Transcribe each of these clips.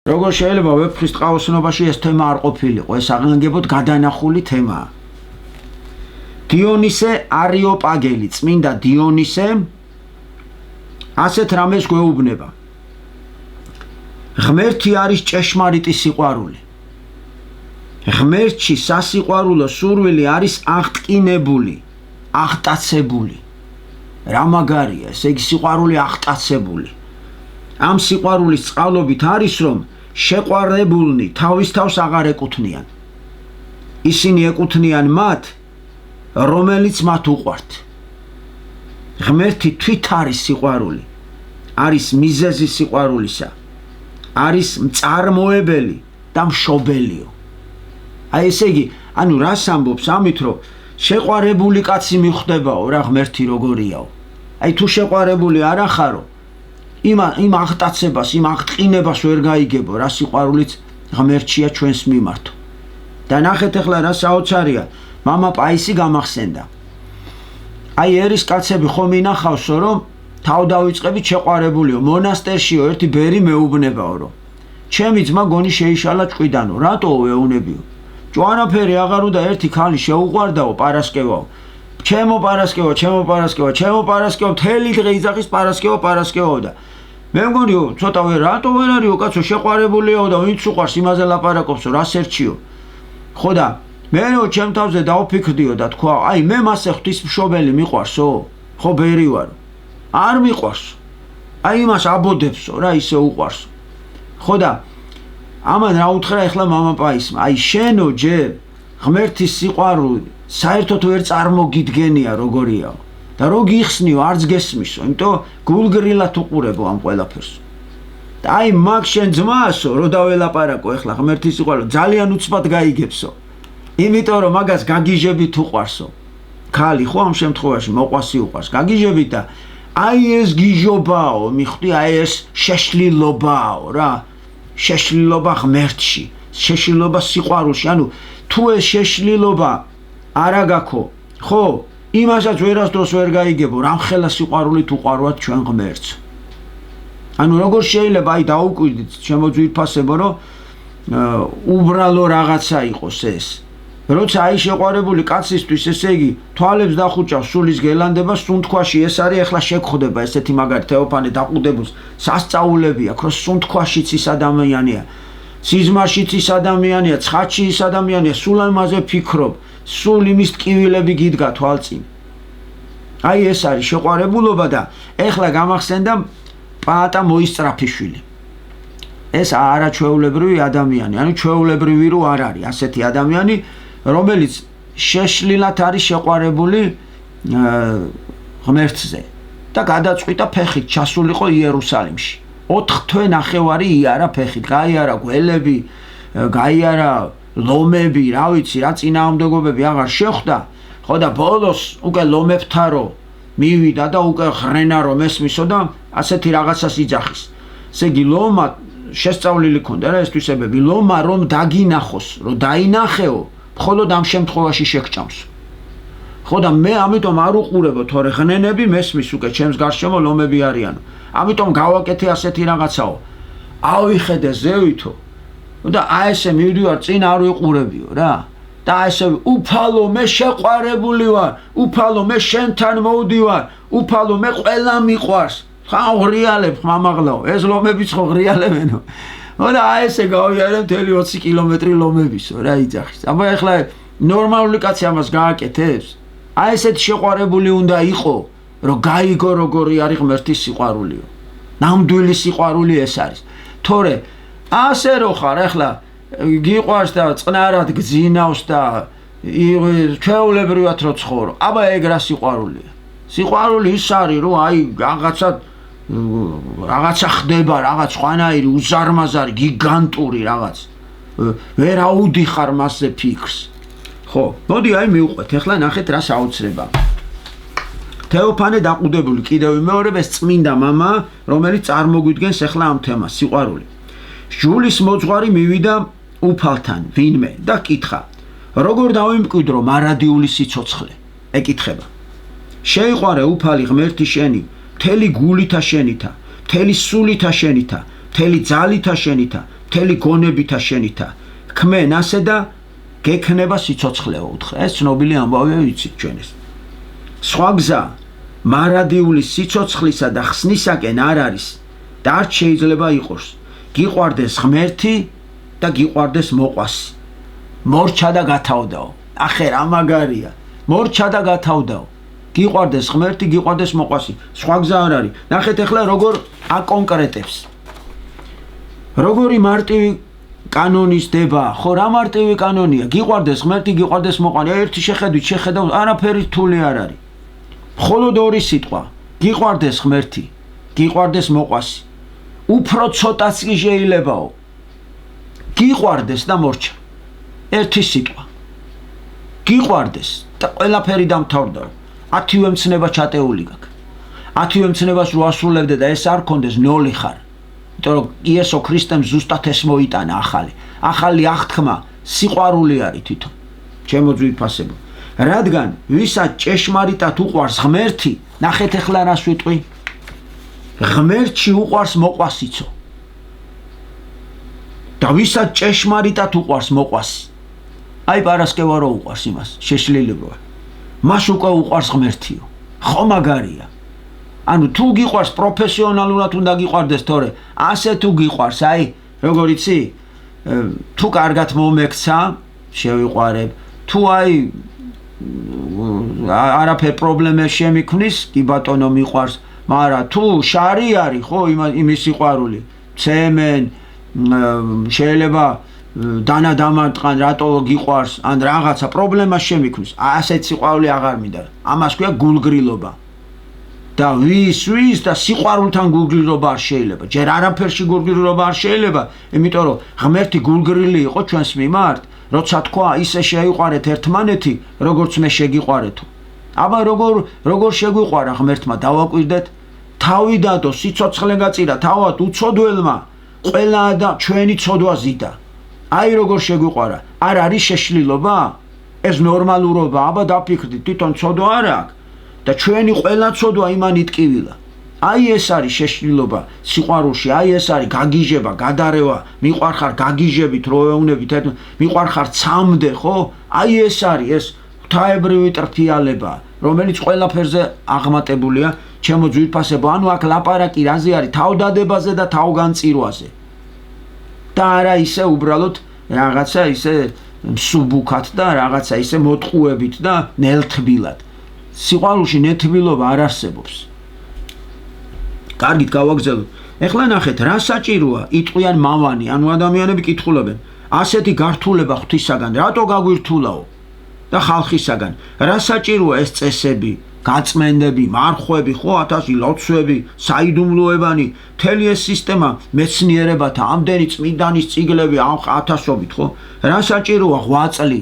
როგორ შეიძლება ვეფხის ტყავოსნობაში ეს თემა არ ყოფილიყო, ეს აღნაგებოდ გადანახული თემაა. დიონისე არიოპაგელი, წმინდა დიონისე ასეთ რამეს გვეუბნება. ღმერთი არის ჭეშმარიტი სიყვარული. ღმერთში სასიყვარულო სურვილი არის აღტკინებული, აღტაცებული. რა მაგარია, ესე იგი სიყვარული აღტაცებული. ამ სიყვარულის წყალობით არის, რომ შეყვარებულნი თავის თავს აღარ ეკუთვნიან. ისინი ეკუთვნიან მათ, რომელიც მათ უყვართ. ღმერთი თვით არის სიყვარული, არის მიზეზი სიყვარულისა, არის მწარმოებელი და მშობელიო. აი ესე იგი, ანუ რას ამბობს ამით, რომ შეყვარებული კაცი მიხვდებაო რა ღმერთი როგორიაო. აი თუ შეყვარებული არ ახარო, იმ აღტაცებას, იმ აღტყინებას ვერ გაიგებო, რა სიყვარულიც ღმერთშია ჩვენს მიმართო. და ნახეთ ახლა რა საოცარია, მამა პაისი გამახსენდა. აი ერის კაცები ხომ ინახავსო, რომ თავ დავიწყებით შეყვარებულიო, მონასტერშიო ერთი ბერი მეუბნებაო, რომ ჩემი ძმა გონი შეიშალა ჭკვიდანო, რატოო ეუნებიო? ჯვარაფერი აღარ უნდა ერთი ქალი შეუყვარდაო, პარასკევაო. ჩემო პარასკევო, ჩემო პარასკევო, ჩემო პარასკევო, მთელი დღე იძახის პარასკევო, პარასკევო და მე მგონიო, ცოტა რატო ვერ არისო კაცო, შეყვარებულიო და ვინც უყვარს იმაზე ლაპარაკობსო, რას ერჩიო. ხო და მეო ჩემ თავზე დავფიქრდიო და თქვა, აი მე მასე ღვთისმშობელი მიყვარსო? ხო ბერი ვარო. არ მიყვარსო. აი იმას აბოდებსო რა, ისე უყვარსო. ხო და ამან რა უთხრა ახლა მამა პაისმა, აი შენო ჯერ ღმერთის სიყვარული საერთოდ ვერ წარმოგიდგენია როგორიაო და რო გიხსნიო არც გესმისო, იმიტომ გულგრილად უყურებო ამ ყველაფერს. და აი მაგ შენ ძმაასო რო დაველაპარაკო ახლა ღმერთის სიყვარული ძალიან უცბად გაიგებსო, იმიტომ რომ მაგას გაგიჟებით უყვარსო. ქალი ხო ამ შემთხვევაში მოყვასი უყვარს გაგიჟებით და აი ეს გიჟობაო, მიხვდი, აი ეს შეშლილობაო რა. შეშლილობა ღმერთში, შეშლილობა სიყვარულში, ანუ თუ ეს შეშლილობა არა გაქო, ხო, იმასაც ვერასდროს ვერ გაიგებო, რამხელა სიყვარულით უყვარვათ ჩვენ ღმერთს. ანუ როგორ შეიძლება აი დაუკვირდით შემოძვირფასებო, რომ უბრალო რაღაცა იყოს ეს. როცა აი შეყვარებული კაცისთვის, ესე იგი, თვალებს დახუჭავს სულის გელანდება, სუნთქვაში ეს არის, ახლა შეგხვდება ესეთი მაგარი თეოფანე დაყუდებულს, სასწაულები აქვს, რომ სუნთქვაშიც ის ადამიანია, სიზმარშიც ის ადამიანია, ცხადში ის ადამიანია, სულ ამაზე ფიქრობ, სულ იმის ტკივილები გიდგა თვალწინ. აი ეს არის შეყვარებულობა და ახლა გამახსენდა პაატა მოისწრაფიშვილი. ეს არაჩვეულებრივი ადამიანი, ანუ ჩვეულებრივი რო არ არის ასეთი ადამიანი, რომელიც შეშლილად არის შეყვარებული ღმერთზე და გადაწყვიტა ფეხით ჩასულიყო იერუსალიმში. 4 თვე ნახევარი იარა ფეხით, გაიარა გველები, გაიარა ლომები, რა ვიცი, რა წინააღმდეგობები აღარ შეხვდა, ხო და ბოლოს უკვე ლომებთან რო მივიდა და უკვე ხრენა რომ ესმისო და ასეთი რაღაცას იძახის. ესე იგი ლომა შესწავლილი ქონდა რა ეს თვისებები, ლომა რომ დაგინახოს, რომ დაინახეო, მხოლოდ ამ შემთხვევაში შეგჭამს. ხო და მე ამიტომ არ უყურებო, თორე ღნენები მესმის უკვე ჩემს გარშემო ლომები არიანო. ამიტომ გავაკეთე ასეთი რაღაცაო. ავიხედე ზევითო და აი ესე მივდივარ, წინ არ ვიყურებიო რა. და ესე უფალო მე შეყვარებული ვარ, უფალო მე შენთან მოვდივარ, უფალო მე ყველა მიყვარს. ხა ღრიალებ მამაღლაო, ეს ლომებიც ხო ღრიალებენო. ხო და აი ესე გავიარე მთელი 20 კილომეტრი ლომებისო რა იძახის. აბა ახლა ნორმალური კაცი ამას გააკეთებს? აი ესეთ შეყვარებული უნდა იყო, რომ გაიგო როგორი არის ღმერთის სიყვარულიო. ნამდვილი სიყვარული ეს არის. თორე ასე რო ხარ ახლა გიყვარს და წყნარად გძინავს და ჩვეულებრივად რო ცხოვრო, აბა ეგ რა სიყვარულია? სიყვარული ის არის, რომ აი რაღაცა ხდება, რაღაც ხვანაირი უზარმაზარი, გიგანტური რაღაც. ვერ აუდიხარ მასზე ფიქრს. ხო, მოდი აი მივყვეთ, ახლა ნახეთ რა საოცრება. თეოფანე დაყუდებული კიდევ ვიმეორებ, ეს წმინდა მამა, რომელიც წარმოგვიდგენს ახლა ამ თემას, სიყვარული. ჟულის მოძღვარი მივიდა უფალთან, ვინმე და კითხა, როგორ დავიმკვიდრო მარადიული სიცოცხლე? ეკითხება. შეიყვარე უფალი ღმერთი შენი, მთელი გულითა შენითა, მთელი სულითა შენითა, მთელი ძალითა შენითა, მთელი გონებითა შენითა ქმენ ასე და გექნება სიცოცხლეო უთხრა. ეს ცნობილი ამბავია ვიცით ჩვენ ეს. სხვა გზა მარადიული სიცოცხლისა და ხსნისაკენ არ არის და არ შეიძლება იყოს. გიყვარდეს ღმერთი და გიყვარდეს მოყვასი. მორჩა და გათავდაო. ახე რა მაგარია. მორჩა და გათავდაო. გიყვარდეს ღმერთი, გიყვარდეს მოყვასი. სხვა გზა არ არის. ნახეთ ახლა როგორ აკონკრეტებს. როგორი მარტივი კანონის დება, ხო რა მარტივი კანონია. გიყვარდეს ღმერთი, გიყვარდეს მოყვასი. ერთი შეხედვით შეხედავ, არაფერი რთული არ არის. მხოლოდ ორი სიტყვა. გიყვარდეს ღმერთი, გიყვარდეს მოყვასი. უფრო ცოტაც კი შეიძლებაო. გიყვარდეს და მორჩა. ერთი სიტყვა. გიყვარდეს და ყველაფერი დამთავრდა. 10-ვე მცნება ჩატეული გაქვს. 10-ვე მცნებას რო ასრულებდე და ეს არ კონდეს 0 ხარ. იმიტომ რომ იესო ქრისტემ ზუსტად ეს მოიტანა ახალი. ახალი აღთქმა სიყვარული არის თვითონ. ჩემო ძვირფასებო. რადგან ვისაც ჭეშმარიტად უყვარს ღმერთი, ნახეთ ახლა რას ვიტყვი. ღმერთში უყვარს მოყვასიცო. და ვისაც ჭეშმარიტად უყვარს მოყვასი. აი პარასკევა რო უყვარს იმას, შეშლილება. მას უკვე უყვარს ღმერთიო. ხო მაგარია. ანუ თუ გიყვარს პროფესიონალურად უნდა გიყვარდეს, თორე ასე თუ გიყვარს, აი როგორ იცი, თუ კარგად მომექცა, შევიყვარებ, თუ აი არაფერ პრობლემებს შემიქმნის, კი ბატონო მიყვარს, მაგრამ თუ შარი არის, ხო, იმის სიყვარული, ცემენ, შეიძლება დანა დამარტყან, რატო გიყვარს, ან რაღაცა პრობლემა შემიქმნის, ასეთ სიყვარული აღარ მინდა. ამას ქვია გულგრილობა. და ვის და სიყვარულთან გულგრილობა არ შეიძლება. ჯერ არაფერში გულგრილობა არ შეიძლება, იმიტომ რომ ღმერთი გულგრილი იყო ჩვენს მიმართ, როცა თქვა ისე შეიყვარეთ ერთმანეთი, როგორც მე შეგიყვარეთო. აბა როგორ შეგვიყვარა ღმერთმა, დავაკვირდეთ, თავი დადო, სიცოცხლე გაწირა, თავად უცოდველმა, ყველა და ჩვენი ცოდვა ზიდა. აი როგორ შეგვიყვარა, არ არის შეშლილობა? ეს ნორმალურობა, აბა დაფიქრდით, თვითონ ცოდვა არ აქვს. და ჩვენი ყველა ცოდვა იმან იტკივილა. აი ეს არის შეშლილობა სიყვარულში, აი ეს არის გაგიჟება, გადარევა, მიყვარხარ გაგიჟებით, როეუნებით, მიყვარხარ ცამდე, ხო? აი ეს არის ეს ღვთაებრივი ტრფიალება, რომელიც ყველაფერზე აღმატებულია, ჩემო ძვირფასებო. ანუ აქ ლაპარაკი რაზე არის? თავდადებაზე და თავგანწირვაზე. და არა ისე უბრალოდ რაღაცა ისე მსუბუქად და რაღაცა ისე მოტყუებით და ნელთბილად. სიყვარულში ნეთბილობა არ არსებობს. კარგით გავაგზავნოთ. ეხლა ნახეთ, რა საჭიროა იტყვიან მამანი, ანუ ადამიანები კითხულობენ, ასეთი გართულება ღვთისაგან, რატო გაგვირთულაო? და ხალხისაგან, რა საჭიროა ეს წესები, გაწმენდები, მარხვები, ხო, 1000 ლოცვები, საიდუმლოებანი, მთელი ეს სისტემა, მეცნიერებათა, ამდენი წმინდანის წიგლები, 1000-ობით, ხო? რა საჭიროა ღვაწლი?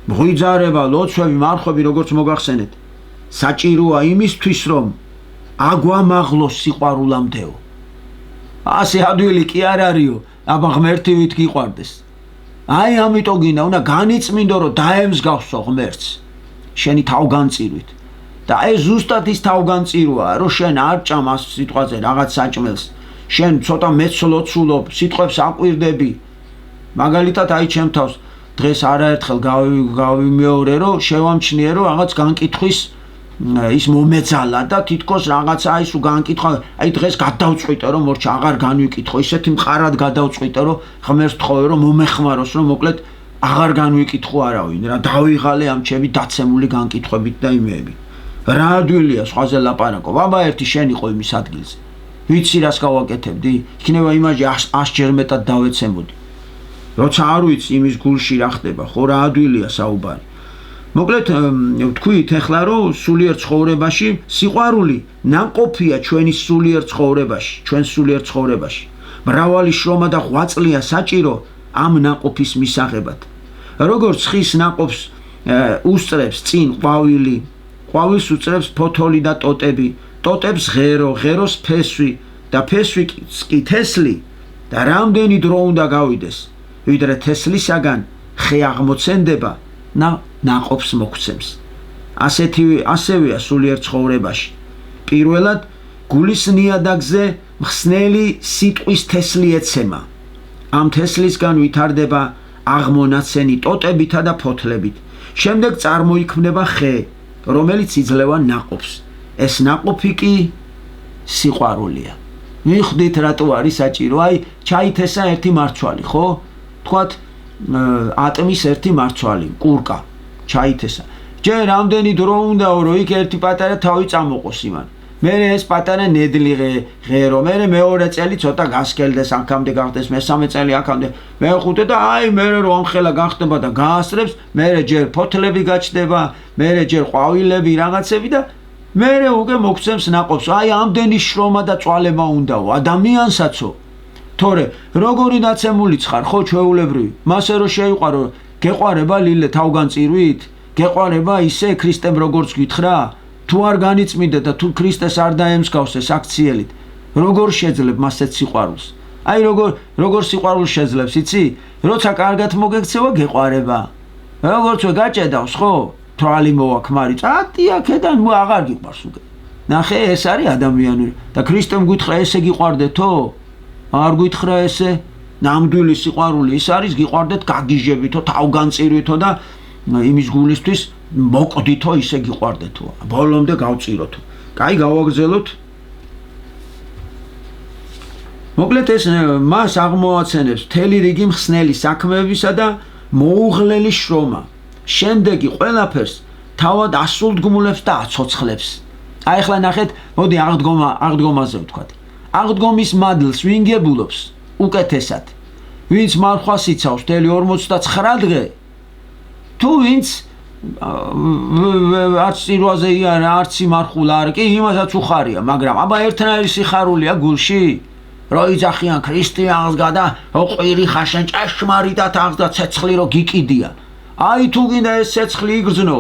ღვიძარება, ლოცვები, მარხვები, როგორც მოგახსენეთ, საჭიროა იმისთვის, რომ აგვამაღლოს სიყვარულამდეო. ასე ადვილი კი არ არისო, აბა ღმერთივით გიყვარდეს. აი ამიტომ გინდა, უნდა განიწმინდო, რომ დაემსგავსო ღმერთს შენი თავგანწირვით. და ეს ზუსტად ის თავგანწირვაა, რომ შენ არ ჭამ ამ სიტყვაზე რაღაც საჭმელს, შენ ცოტა მეცლოცულობ, სიტყვებს აკვირდები. მაგალითად, აი ჩემ თავს დღეს არაერთხელ გავიმეორე, რომ შევამჩნიე, რომ რაღაც განკითხვის ის მომეძალა და თითქოს რაღაცა ის განკითხვა, აი დღეს გადავწყვიტე, რომ მორჩა აღარ განვიკითხო, ისეთი მყარად გადავწყვიტე, რომ ღმერთს თხოვე, რომ მომეხმაროს, რომ მოკლედ აღარ განვიკითხო არავინ, რა დავიღალე ამ ჩემი დაცემული განკითხვებით და იმეებით. რა ადვილია სხვაზე ლაპარაკობ, აბა ერთი შენ იყო იმის ადგილზე. ვიცი რას გავაკეთებდი? იქნება იმაჟე 100 ჯერ მეტად დავეცემოდი. როცა არ ვიცი იმის გულში რა ხდება, ხო რა ადვილია საუბარი. მოკლედ ვთქვით ახლა, რომ სულიერ ცხოვრებაში სიყვარული ნაყოფია ჩვენი სულიერ ცხოვრებაში, ჩვენ სულიერ ცხოვრებაში. მრავალი შრომა და ღვაწლია საჭირო ამ ნაყოფის მისაღებად. როგორც ხის ნაყოფს უსწრებს წინ ყვავილი, ყვავილს უწრებს ფოთოლი და ტოტები, ტოტებს ღერო, ღეროს ფესვი და ფესვიც კი თესლი და რამდენი დრო უნდა გავიდეს, ვიდრე თესლისაგან ხე აღმოცენდება ნაყოფს მოგვცემს. ასევეა სულიერ ცხოვრებაში. პირველად გულის ნიადაგზე მხსნელი სიტყვის თესლი ეცემა. ამ თესლისგან ვითარდება აღმონაცენი ტოტებითა და ფოთლებით. შემდეგ წარმოიქმნება ხე, რომელიც იძლევა ნაყოფს. ეს ნაყოფი კი სიყვარულია. მიხვდით რატო არის საჭირო? აი, ჩაითესა ერთი მარცვალი, ხო? თქვათ ატმის ერთი მარცვალი, კურკა, ჩაითესა. ჯერ რამდენი დრო უნდაო, რომ იქ ერთი პატარა თავი წამოყოს იმან. მერე ეს პატარა ნედლი ღერო, მერე მეორე წელი ცოტა გასკელდეს, აქამდე გახდეს, მესამე წელი აქამდე, მეხუთე და აი მერე რომ ამხელა გახდება და გაასწრებს, მერე ჯერ ფოთლები გაჩნდება, მერე ჯერ ყვავილები, რაღაცები და მერე უკვე მოგცემს ნაყოფს. აი ამდენი შრომა და წვალება უნდაო ადამიანსაცო. თორე როგორი დაცემულიც ხარ, ხო ჩვეულებრივი, მასე რომ შეიყვარო, გეყვარება ლილე თავგანწირვით? გეყვარება ისე ქრისტემ როგორც გითხრა? თუ არ განიწმინდა და თუ ქრისტეს არ დაემსგავსეს აქციელით, როგორ შეძლებ მასეთ სიყვარულს? აი როგორ სიყვარულს შეძლებს, იცი? როცა კარგად მოგექცევა გეყვარება. როგორც გაჭედავს, ხო? თვალი მოაქმარი, წათი აქედან აღარ გიყვარს უკვე. ნახე, ეს არის ადამიანური. და ქრისტემ გითხრა ესე გიყვარდეთო? არ გითხრა ესე? ნამდვილი სიყვარული ის არის გიყვარდეთ გაგიჟებითო, თავგანწირვითო და იმის გულისთვის მოკვდითო ისე გიყვარდეთო. ბოლომდე გავწიროთო. კაი, გავაგრძელოთ. მოკლედ ეს მას აღმოაცენებს მთელი რიგი მხსნელი საქმეებისა და მოუღლელი შრომა. შემდეგი ყველაფერს თავად ასულდგმულებს და აცოცხლებს. აი ახლა ნახეთ, მოდი აღდგომაზე ვთქვათ. აღდგომის მადლს ვინ გებულობს? უკეთესად. ვინც მარხვას იცავს მთელი 49 დღე, თუ ვინც არც წირვაზე იანა, არც იმარხულ არ კი, იმასაც უხარია, მაგრამ აბა ერთნაირი სიხარულია გულში, რო იძახიან ქრისტიანს გადა, ყვირი ხაშენ ჭეშმარიტად აღს და ცეცხლი რო გიკიდია. აი თუ გინდა ეს ცეცხლი იგრძნო,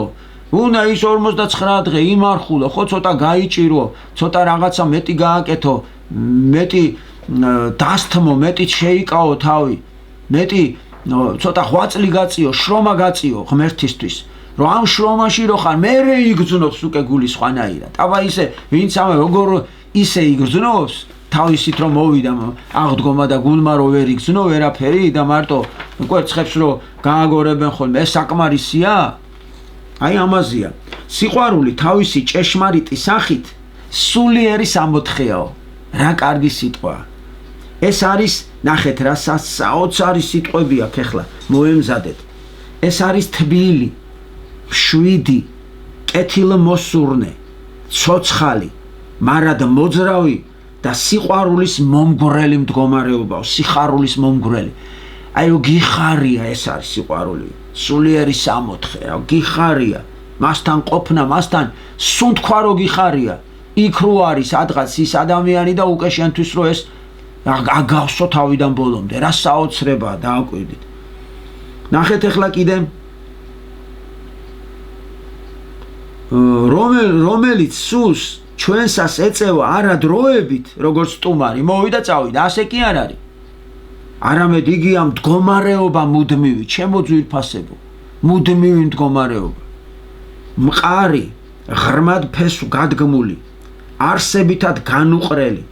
უნდა ის 49 დღე იმარხულო, ხო ცოტა გაიჭირო, ცოტა რაღაცა მეტი გააკეთო, მეტი დასთმო, მეტი შეიკაო თავი, მეტი ცოტა ღვაწლი გაწიო, შრომა გაწიო ღმერთისთვის, რომ ამ შრომაში რო ხარ, მერე იგრძნობს უკვე გული სხვანაირად. აბა ისე, ვინც ამ როგორ ისე იგრძნობს, თავისით რომ მოვიდა აღდგომა და გულმა რო ვერ იგრძნო ვერაფერი და მარტო კვერცხებს რო გააგორებენ ხოლმე, ეს საკმარისია? აი ამაზეა. სიყვარული თავისი ჭეშმარიტი სახით სულიერი სამოთხეაო. რა კარგი სიტყვაა. ეს არის, ნახეთ რა საოცარი სიტყვები აქვს ახლა, მოემზადეთ. ეს არის თბილი, მშვიდი, კეთილმოსურნე, ცოცხალი, მარად მოძრავი და სიყვარულის მომგვრელი მდგომარეობაო, სიხარულის მომგვრელი. აი რომ გიხარია, ეს არის სიყვარული, სულიერი სამოთხე, გიხარია, მასთან ყოფნა, მასთან სუნთქვა რო გიხარია, იქ რო არის ადღაც ის ადამიანი და უკვე შენთვის რო ეს აგავსო თავიდან ბოლომდე, რა საოცრებაა, დააკვირდით. ნახეთ ახლა კიდე რომელიც სულს ჩვენსას ეწევა არა დროებით, როგორც სტუმარი, მოვიდა წავიდა, ასე კი არ არის. არამედ იგია მდგომარეობა მუდმივი, ჩემო ძვირფასებო, მუდმივი მდგომარეობა. მყარი, ღრმად ფესვ გადგმული, არსებითად განუყრელი,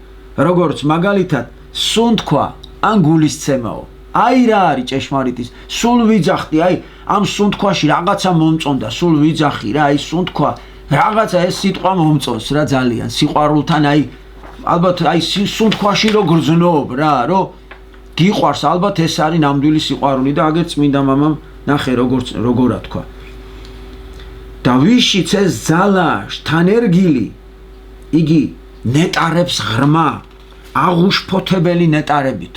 როგორც მაგალითად სუნთქვა ან გულისცემაო. აი რა არის ჭეშმარიტის, სულ ვიძახდი, აი ამ სუნთქვაში რაღაცა მომწონდა, სულ ვიძახი რა, აი სუნთქვა რაღაცა ეს სიტყვა მომწონს რა ძალიან, სიყვარულთან აი ალბათ აი სუნთქვაში რო გრძნობ რა, რო გიყვარს, ალბათ ეს არის ნამდვილი სიყვარული და აგერ წმინდა მამამ ნახე როგორა თქვა. და ვიშიც ეს ძალა შთანერგილი, იგი ნეტარებს ღრმა, აღუშფოთებელი ნეტარებით.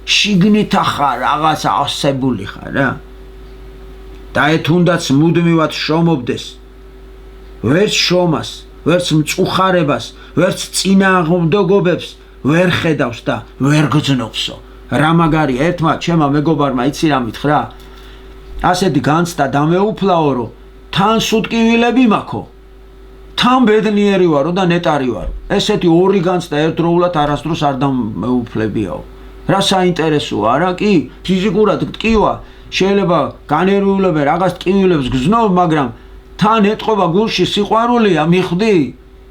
შიგნით ახარ რაღაცა ასებული ხარ რა. და თუნდაც მუდმივად შრომობდეს, ვერც შრომას, ვერც მწუხარებას, ვერც წინააღმდეგობებს ვერ ხედავს და ვერ გძნობსო. რა მაგარი ერთმა ჩემმა მეგობარმა იცი რა მითხრა? ასეთი განცდა დამეუფლაო, რომ თან სუტკივილები მაქო, თან ბედნიერი ვარო და ნეტარი ვარო. ესეთი ორი განცდა ერთდროულად არასდროს არ დამეუფლებიაო. რა საინტერესოა რა, კი ფიზიკურად ტკივა შეიძლება განერვიულებე რაღაც ტკივილებს გზნობ, მაგრამ თან ეტყობა გულში სიყვარულია, მიხვდი?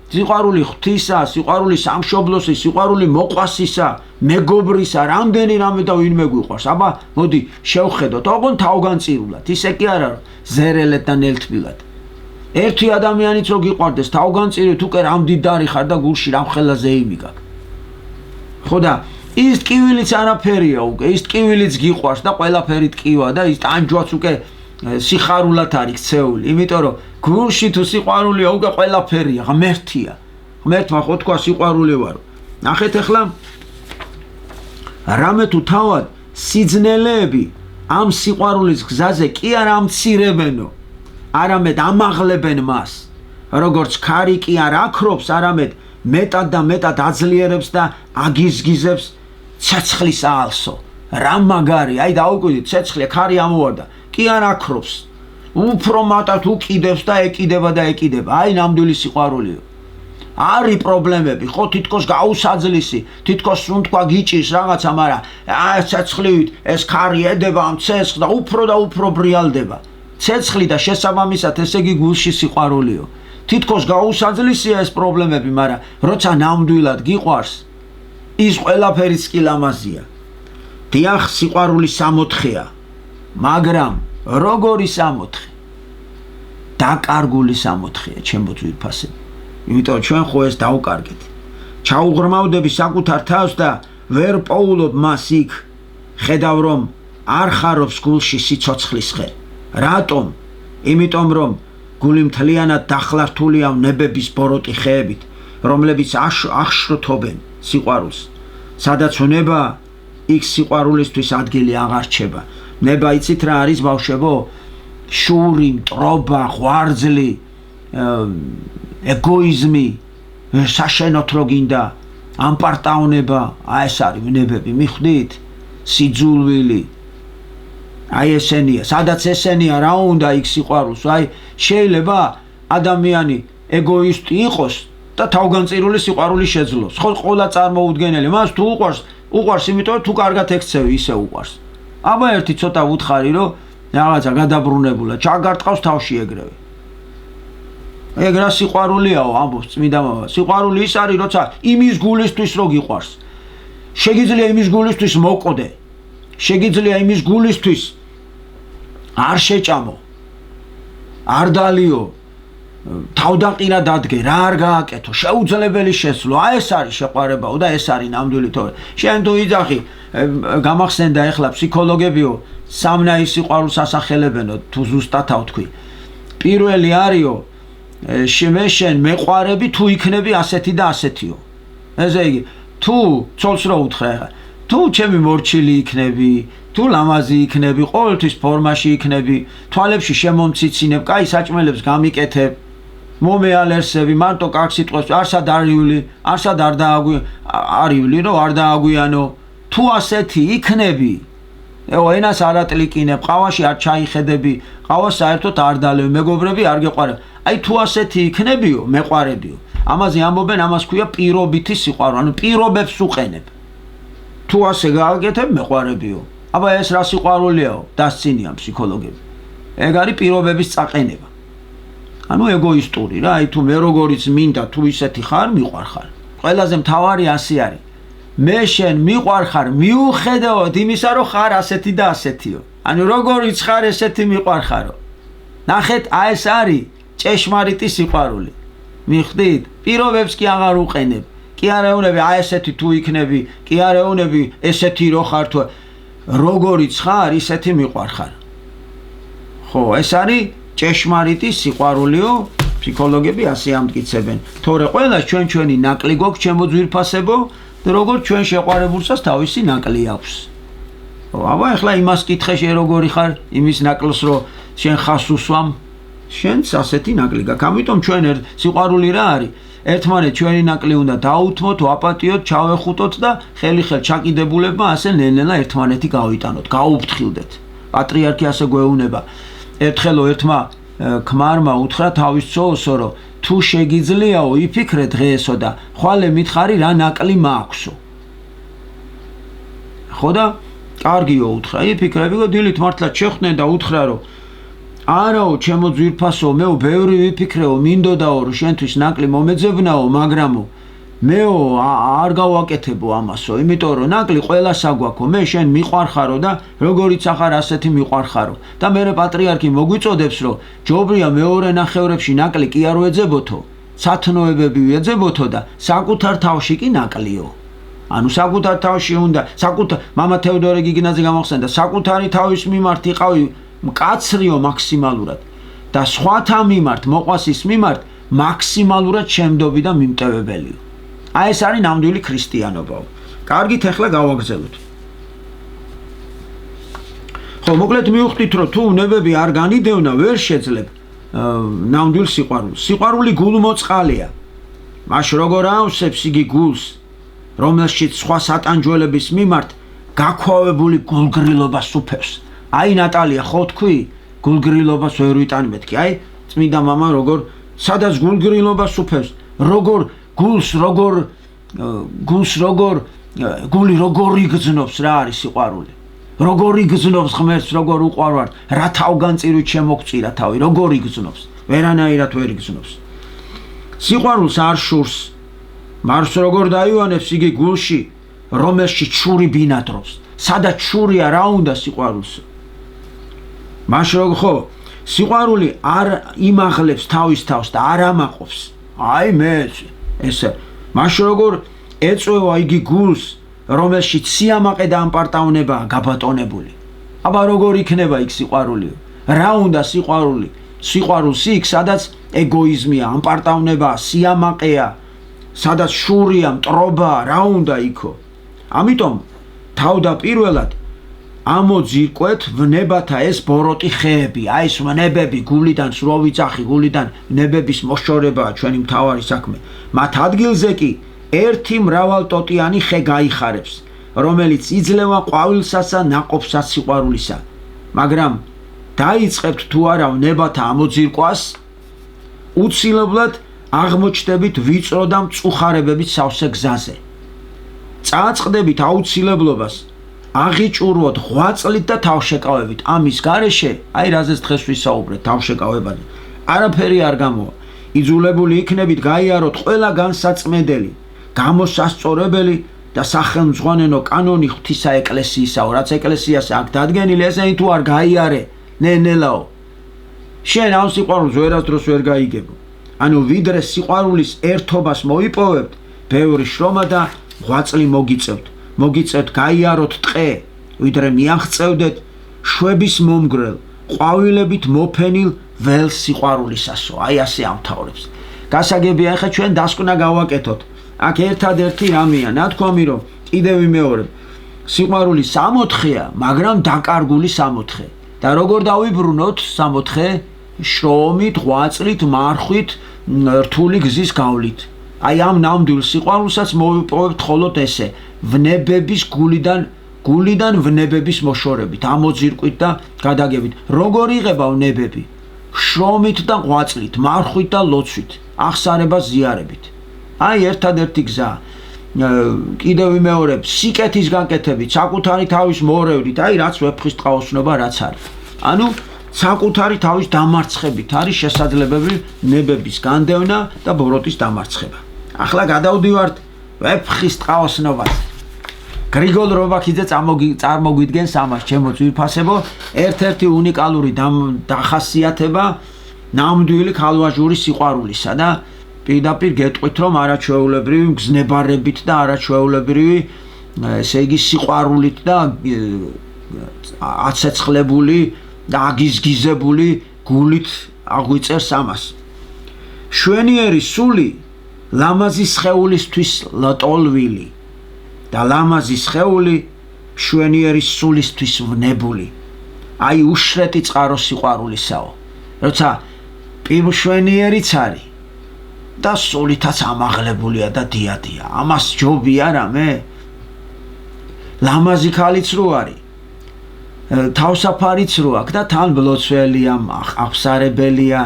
სიყვარული ღვთისა, სიყვარული სამშობლოსი, სიყვარული მოყვასისა, მეგობრისა, რამდენი რამე და ვინმე გვიყვარს. აბა, მოდი შევხედოთ, ოღონდ თავგანწირულად, ისე კი არა, ზერელეთ და ნელთბილად. ერთი ადამიანიც რო გიყვარდეს, თავგანწირეთ, უკვე რამ დიდარი ხარ და გულში რამ ხელაზე იმიგაკ. ხო და ის ტკივილიც არაფერია უკვე, ის ტკივილიც გიყვარს და ყველაფერი ტკივა და ის ტანჯვაც უკვე სიხარულად არის ქცეული, იმიტომ რომ გულში თუ სიყვარულია უკვე ყველაფერია, ღმერთია. ღმერთმა ხო თქვა სიყვარული ვარო. ნახეთ ახლა რამე თუ თავად სიძნელეები ამ სიყვარულის გზაზე კი არ ამცირებენო, არამედ ამაღლებენ მას. როგორც ქარი კი არ აქრობს, არამედ მეტად და მეტად აძლიერებს და აგიზგიზებს ცეცხლის aalsო. რა მაგარი, აი დაუკვირდით, ცეცხლი ქარი ამოვარდა, კი არ აქრობს. უფრო მეტად უკიდებს და ეკიდება და ეკიდება. აი ნამდვილი სიყვარულიო. არის პრობლემები, ხო თითქოს გაუსაძლისი, თითქოს სუნთქვა გიჭირს რაღაცა, მაგრამ აი ცეცხლივით ეს ქარი ედება ამ ცეცხლს და უფრო ბრიალდება. ცეცხლი და შესაბამისად ესე იგი გულში სიყვარულიო. თითქოს გაუსაძლისია ეს პრობლემები, მაგრამ როცა ნამდვილად გიყვარს, ის ყველაფერიც კი ლამაზია. დიახ, სიყვარული სამოთხეა, მაგრამ როგორი სამოთხე? დაკარგული სამოთხეა, ჩემო ძვირფასები. იმიტომ ჩვენ ხო ეს დავკარგეთ. ჩაუღრმავდები საკუთარ თავს და ვერ პოულობ მას იქ. ხედავ რომ არ ხარობს გულში სიცოცხლის ხე. რატომ? იმიტომ რომ გული მთლიანად დახლართულია ნებების ბოროტი ხეებით, რომლებიც აღშროთობენ სიყვარულს. სადაც ნება, იქ სიყვარულისთვის ადგილი აღარ რჩება. ნება იცით რა არის ბავშვებო? შური, მტრობა, ღვარძლი, ეგოიზმი, საშენოთ რო გინდა, ამპარტაუნება, აი ეს არის ნებები, მიხვდით? სიძულვილი. აი ესენია, სადაც ესენია, რა უნდა იქ სიყვარულს? აი შეიძლება ადამიანი ეგოისტი იყოს და თავგანწირული სიყვარული შეძლოს. ხო ყველა წარმოუდგენელი, მას თუ უყვარს, იმიტომ თუ კარგად ექცევი, ისე უყვარს. აბა ერთი ცოტა უთხარი, რომ რაღაცა გადაბრუნებულა, ჩაგარტყავს თავში ეგრევე. ეგ რა სიყვარულიაო, ამბობს წმინდა მამა. სიყვარული ის არის, როცა იმის გულისთვის რო გიყვარს. შეგიძლია იმის გულისთვის მოკვდე. შეგიძლია იმის გულისთვის არ შეჭამო, არ დალიო, თავდაყირა დადგე, რა არ გააკეთო, შეუძლებელი შესვლო. აი ეს არის შეყვარებაო და ეს არის ნამდვილი თორე. შენ თუ იძახი, გამახსენდა ეხლა ფსიქოლოგებიო, სამნაირ სიყვარულს ასახელებენო, თუ ზუსტად ავთქვი. პირველი არისო, შენ მეყვარები თუ იქნები ასეთი და ასეთიო. ესე იგი, თუ ცოლს რო უთხრა ეხლა, თუ ჩემი მორჩილი იქნები, თუ ლამაზი იქნები, ყოველთვის ფორმაში იქნები, თვალებში შემომციცინებ, კაი საჭმელებს გამიკეთებ, მომეალერსები, მარტო კარგ სიტყვებს, არსად არ დააგვიანო, რომ არ დააგვიანო, თუ ასეთი იქნები, ენას არ ატლიკინებ, ყავაში არ ჩაიხედები, ყავას საერთოდ არ დალევ, მეგობრები არ გეყვარებ. აი თუ ასეთი იქნებიო, მეყვარებიო. ამაზე ამბობენ, ამას ქვია პირობითი სიყვარული, ანუ პირობებს უყენებ. თუ ასე გააკეთებ, მეყვარებიო. აბა ეს რა სიყვარულიაო? დასცინიან ფსიქოლოგები. ეგ არის პირობების წაყენება. ანუ ეგოისტური რა, აი თუ მე როგორიც მინდა, თუ ისეთი ხარ, მიყვარხარ. ყველაზე მთავარი ასე არის. მე შენ მიყვარხარ, მიუხედავად იმისა, რომ ხარ ასეთი და ასეთიო. ანუ როგორიც ხარ, ესეთი მიყვარხარო. ნახეთ, აი ეს არის ჭეშმარიტი სიყვარული. მიხვდით? პირობებს კი აღარ უყენებ. კი არ ეუნები აი ესეთი თუ იქნები, კი არ ეუნები ესეთი რო ხარ თუ როგორიც ხარ, ისეთი მიყვარხარ. ხო, ეს არის ჭეშმარიტი სიყვარულიო, ფსიქოლოგები ასე ამტკიცებენ. თორე ყველა ჩვენი ნაკლი გვაქვს, ჩემო ძვირფასებო, და როგორც ჩვენ შეყვარებულსაც თავისი ნაკლი აქვს. ხო, აბა ეხლა იმას კითხე შენ როგორი ხარ, იმის ნაკლს რო შენ ხას უსვამ, შენც ასეთი ნაკლი გაქვს. ამიტომ ჩვენ სიყვარული რა არის? ერთმანეთ ჩვენი ნაკლი უნდა დაუთმოთ, ვაპატიოთ, ჩავეხუტოთ და ხელი-ხელ ჩაკიდებულებმა ასე ნელ-ნელა ერთმანეთი გავიტანოთ, გაუფრთხილდეთ. პატრიარქი ასე გვეუბნება. ერთხელო ერთმა ქმარმა უთხრა თავის ცოლსო, რომ თუ შეგიძლიაო, იფიქრე დღეესო და ხვალე მითხარი რა ნაკლი მაქვსო. ხო და კარგიო უთხრა, იფიქრები და დილით მართლაც შეხვდნენ და უთხრა, რომ არაო ჩემო ძვირფასო მეო ბევრი ვიფიქრეო მინდოდაო რომ შენთვის ნაკლი მომეძებნაო მაგრამო მეო არ გავაკეთებო ამასო იმიტომ რომ ნაკლი ყველას აგვაქვს მე შენ მიყვარხარო და როგორიც ახარ ასეთი მიყვარხარო და მე პატრიარქი მოგვიწოდებს რომ ჯობრია მეორე ნახევრებში ნაკლი კი არ ვეძებოთო სათნოებები ვეძებოთო და საკუთარ თავში კი ნაკლიო ანუ საკუთარ თავში უნდა საკუთარ მამა თეოდორე გიგინაძე გამახსენდა საკუთარი თავის მიმართ იყავი მკაცრიო მაქსიმალურად და სხვათა მიმართ მოყვასის მიმართ მაქსიმალურად შემდობი და მიმტევებელიო აი ეს არის ნამდვილი ქრისტიანობაო კარგით ახლა გავაგრძელოთ ხო მოკლედ მივხვდით რომ თუ ნებები არ განიდევნა ვერ შეძლებ ნამდვილ სიყვარული გულმოწყალია მაშ როგორ ავსებს იგი გულს რომელშიც სხვა სატანჯველების მიმართ გაქვავებული გულგრილობას უფევს აი ნატალია ხო თქვი გულგრილობას ვერ ვიტანი მეთქი აი წმინდა მამა როგორ სადაც გულგრილობას უფევს როგორ გულს როგორ გული როგორ იგრძნობს რა არის სიყვარული როგორ იგრძნობს ღმერთს როგორ უყვარვარ რა თავგანწირვით შემოგწირა თავი როგორ იგრძნობს ვერანაირად ვერ იგრძნობს სიყვარულს არ შურს მარს როგორ დაივანებს იგი გულში რომელშიც შური ბინადრობს სადაც შურია რა უნდა სიყვარულს მაშ როგორ ხო სიყვარული არ იმაღლებს თავის თავს და არ ამაყობს აი მე ესე მაშ როგორ ეწევა იგი გულს რომელშიც სიამაყე და ამპარტავნება გაბატონებული აბა როგორ იქნება იქ სიყვარული რა უნდა სიყვარულს იქ სადაც ეგოიზმია ამპარტავნება სიამაყეა სადაც შურია მტრობა რა უნდა იქო ამიტომ თავდაპირველად ამოძირკვეთ ვნებათა ეს ბოროტი ხეები აი ეს ვნებები გულიდან სრულ ვიძახი გულიდან ვნებების მოშორებაა ჩვენი მთავარი საქმე მათ ადგილზე კი ერთი მრავალტოტიანი ხე გაიხარებს რომელიც იძლევა ყვავილსასა ნაყოფსაც სიყვარულისა მაგრამ დაიწყებთ თუ არა ვნებათა ამოძირკვას უცილებლად აღმოჩნდებით ვიწრო და მწუხარებებით სავსე გზაზე წააწყდებით აუცილებლობას აღიჭურვოთ ღვაწლით და თავშეკავებით ამის გარეშე აი რაზეც დღეს ვისაუბრეთ თავშეკავებაზე არაფერი არ გამოვა იძულებული იქნებით გაიაროთ ყველა განსაწმედელი გამოსასწორებელი და სახელმძღვანელო კანონი ღვთისა ეკლესიისაო რაც ეკლესიას აქ დადგენილი ესენი თუ არ გაიარე ნენელაო შენ ამ სიყვარულს ვერასდროს ვერ გაიგებო ანუ ვიდრე სიყვარულის ერთობას მოიპოვებთ ბევრი შრომა და ღვაწლი მოგიწევთ გაიაროთ ტყე ვიდრე მიაღწევდეთ შვების მომგრელ ყვავილებით მოფენილ ველს სიყვარულისასო აი ასე ამთავრებს გასაგებია ახლა ჩვენ დასკვნა გავაკეთოთ აქ ერთადერთი რამეა ნათქვამი რომ კიდევ ვიმეორებ სიყვარული 64-ია მაგრამ დაკარგული 64 და როგორ დავიბრუნოთ 64 შრომით ღვაწლით მარხვით რთული გზის გავლით აი ამ ნამდვილ სიყვარულსაც მოვიპოვებთ მხოლოდ ესე ვნებების გულიდან ვნებების მოშორებით ამოძირკვით და გადაგებით როგორ იღება ვნებები შრომით და ღვაწლით მარხვით და ლოცვით აღსარებას ზიარებით აი ერთადერთი გზა კიდევ ვიმეორებ სიკეთის გაკეთებით საკუთარი თავის მორევლით აი რაც ვეფხის ტყაოსნობა რაც არის ანუ საკუთარი თავის დამარცხებით არის შესაძლებელი ნებების განდევნა და ბოროტის დამარცხება ახლა გადავდივართ ვეფხის ტყაოსნობაზე გრიგოლ რობაქიძე წარმოგვიდგენს ამას ჩემო ძვირფასებო ერთ-ერთი უნიკალური დახასიათება ნამდვილი ქალვაჟური სიყვარულისა და პირდაპირ გეტყვით რომ არაჩვეულებრივი მგზნებარებით და არაჩვეულებრივი ესე იგი სიყვარულით და აცეცხლებული და აგიზგიზებული გულით აღვიწერს ამას შვენიერი სული ლამაზი სხეულისთვის ლტოლვილი და ლამაზი სხეული შვენიერი სულისთვის ვნებული აი უშრეტი წყარო სიყვარულისაო როცა შვენიერიც არის და სულითაც ამაღლებულია და დიადია ამას ჯობია რამე ლამაზი ქალიც რო არის თავსაფარიც რო აქვს და თან ბლოცველია აღსარებელია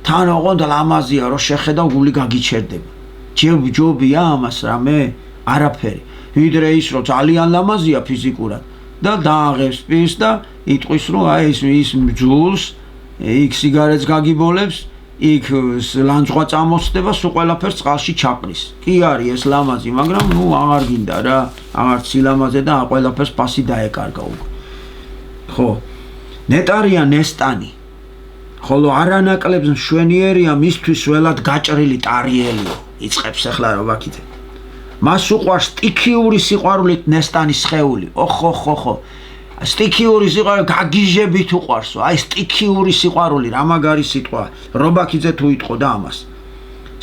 თან ოღონდ ლამაზია რომ შეხედა გული გაგიჩერდება ჯობია ამას რამე არაფერი ვიდრე ის რომ ძალიან ლამაზია ფიზიკურად და დააღებს პირს და იტყვის რომ აი ის მძულს იქ სიგარეტს გაგიბოლებს, იქ ლანძღვა წამოსდება, სულ ყველაფერს წყალში ჩაყრის. კი არის ეს ლამაზი, მაგრამ ნუ აღარ გინდა რა, აღარ ცილამაზე და ყველაფერს ფასი დაეკარგა უკვე. ხო, ნეტარია ნესტანი. ხოლო არანაკლებს მშვენიერია მისთვის ველად გაჭრილი ტარიელიო. იწყებს ახლა რობაქიძე. მას უყვარს სტიქიური სიყვარულით ნესტანის სხეული. ოხო. სტიქიური სიყვარული გაგიჟებით უყვარსო. აი სტიქიური სიყვარული რა მაგარი სიტყვა. რობაქიძე თუ იტყოდა ამას.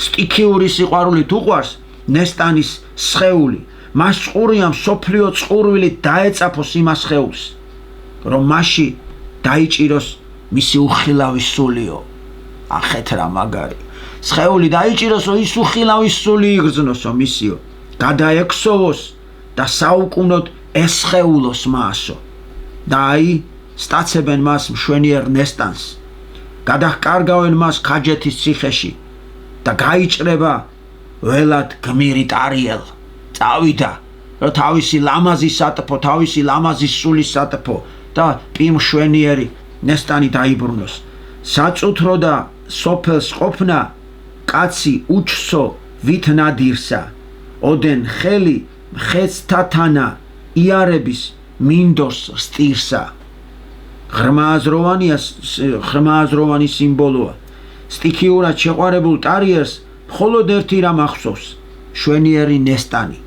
სტიქიური სიყვარულით უყვარს ნესტანის სხეული. მას წყურია მსოფლიო წყურვილით დაეწაფოს იმას სხეულს, რომ მასში დაიჭიროს მისი უხილავი სულიო. ახეთ რა მაგარი. სხეული დაიჭიროსო ის უხილავი სული იგრძნოსო მისიო. გადაექსოვოს და საუკუნოდ ესხეულოს მასო. და აი სტაცებენ მას მშვენიერ ნესტანს. გადაჰკარგავენ მას ქაჯეთის ციხეში და გაიჭრება ველად გმირი ტარიელ. წავიდა, რომ თავისი ლამაზი სატფო, თავისი ლამაზი სულის სატფო და მშვენიერი ნესტანი დაიბრუნოს. საწუთრო და სოფელს ყოფნა კაცი უჩსო ვით ნადირსა. ოდენ ხელი მხეცთათანა იარების მინდოს სტირსა. ღრმააზროვანი სიმბოლოა. სტიქიურად შეყვარებულ ტარიერს მხოლოდ ერთი რამ ახსოვს, მშვენიერი ნესტანი.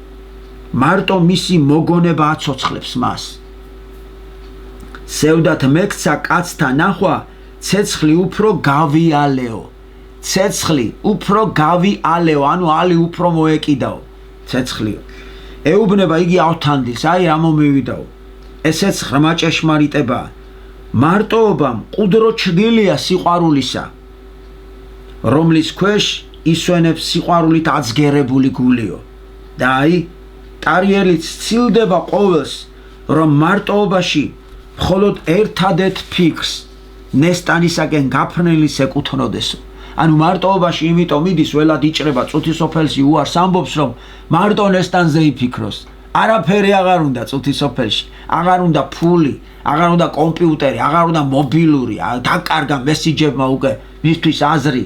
მარტო მისი მოგონება აცოცხლებს მას. სევდათ მეკცა კაცთა ნახვა, ცეცხლი უფრო გავიალეო. ცეცხლი უფრო გავიალეო, ანუ ალი უფრო მოეკიდაო. ცეცხლიო. ეუბნება იგი ავთანდილს, აი რა მომივიდაო. ესეც ღრმა ჭეშმარიტებაა. მარტოობა მყუდრო ჩრდილია სიყვარულისა, რომლის ქვეშ ისვენებს სიყვარულით აცგერებული გულიო. და აი ტარიელიც ცილდება ყოველს, რომ მარტოობაში მხოლოდ ერთადერთ ფიქრს ნესტანისაკენ გაფრნილს ეკუთვნოდესო. ანუ მარტოობაში იმიტომ მიდის ველად იჭრება წუთისოფელში უარს ამბობს, რომ მარტო ნესტანზე იფიქროს. არაფერი აღარ უნდა წუთისოფელში, აღარ უნდა ფული, აღარ უნდა კომპიუტერი, აღარ უნდა მობილური, დაკარგა მესიჯებმა უკვე მისთვის აზრი,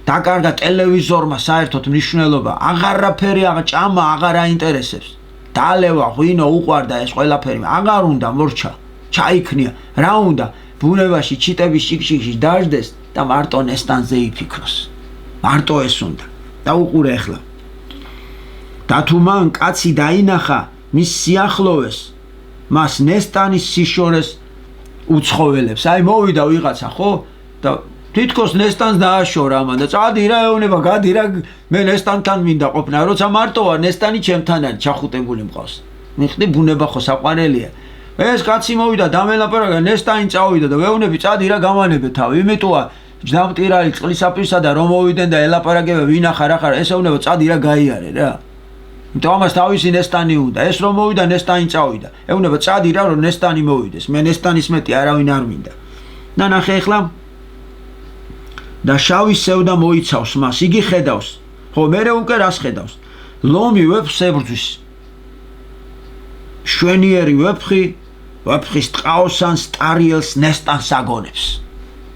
დაკარგა ტელევიზორმა საერთოდ მნიშვნელობა, აღარაფერი ჭამა აღარ აინტერესებს. დალევა, ღვინო უყვარდა ეს ყველაფერი, აღარ უნდა მორჩა, ჩაიქნია, რა უნდა ბუნებაში ჩიტების შიკშიკში დაждდეს და მარტო ნესტანზე იფიქროს. მარტო ეს უნდა. და უყურე ახლა. და თუ მან კაცი დაინახა მის სიახლოვეს, მას ნესტანის სიშორეს უცხოველებს. აი მოვიდა ვიღაცა, ხო? და თითქოს ნესტანს დააშორა ამან და წადი რა ეუბნება, გადი რა, მე ნესტანთან მინდა ყოფნა, როცა მარტო ვარ, ნესტანი ჩემთან არის, ჩახუტებული მყავს. მიხდი ბუნება ხო საყვარელია. ეს კაცი მოვიდა დამელაპარაკა, ნესტანი წავიდა და ვეუბნები, წადი რა გამანებე თავი, იმიტოა ჯდამტირალი წყლისაპირსა და რომ მოვიდნენ და ელაპარაკება ვინახარ ახარ, ეს ეუბნება, წადი რა გაიარე რა. იმიტომ ამას თავისი ნესტანი უნდა, ეს რომ მოვიდა ნესტანი წავიდა. ეუბნება, წადი რა რომ ნესტანი მოვიდეს, მე ნესტანის მეტი არავინ არ მინდა. და ნახე ახლა და შავი სევდა მოიცავს მას, იგი ხედავს. ხო, მერე უკვე რას ხედავს? ლომი ვეფხს ებრძვის. მშვენიერი ვეფხის ტყაოსანს ტარიელს ნესტანს აგონებს.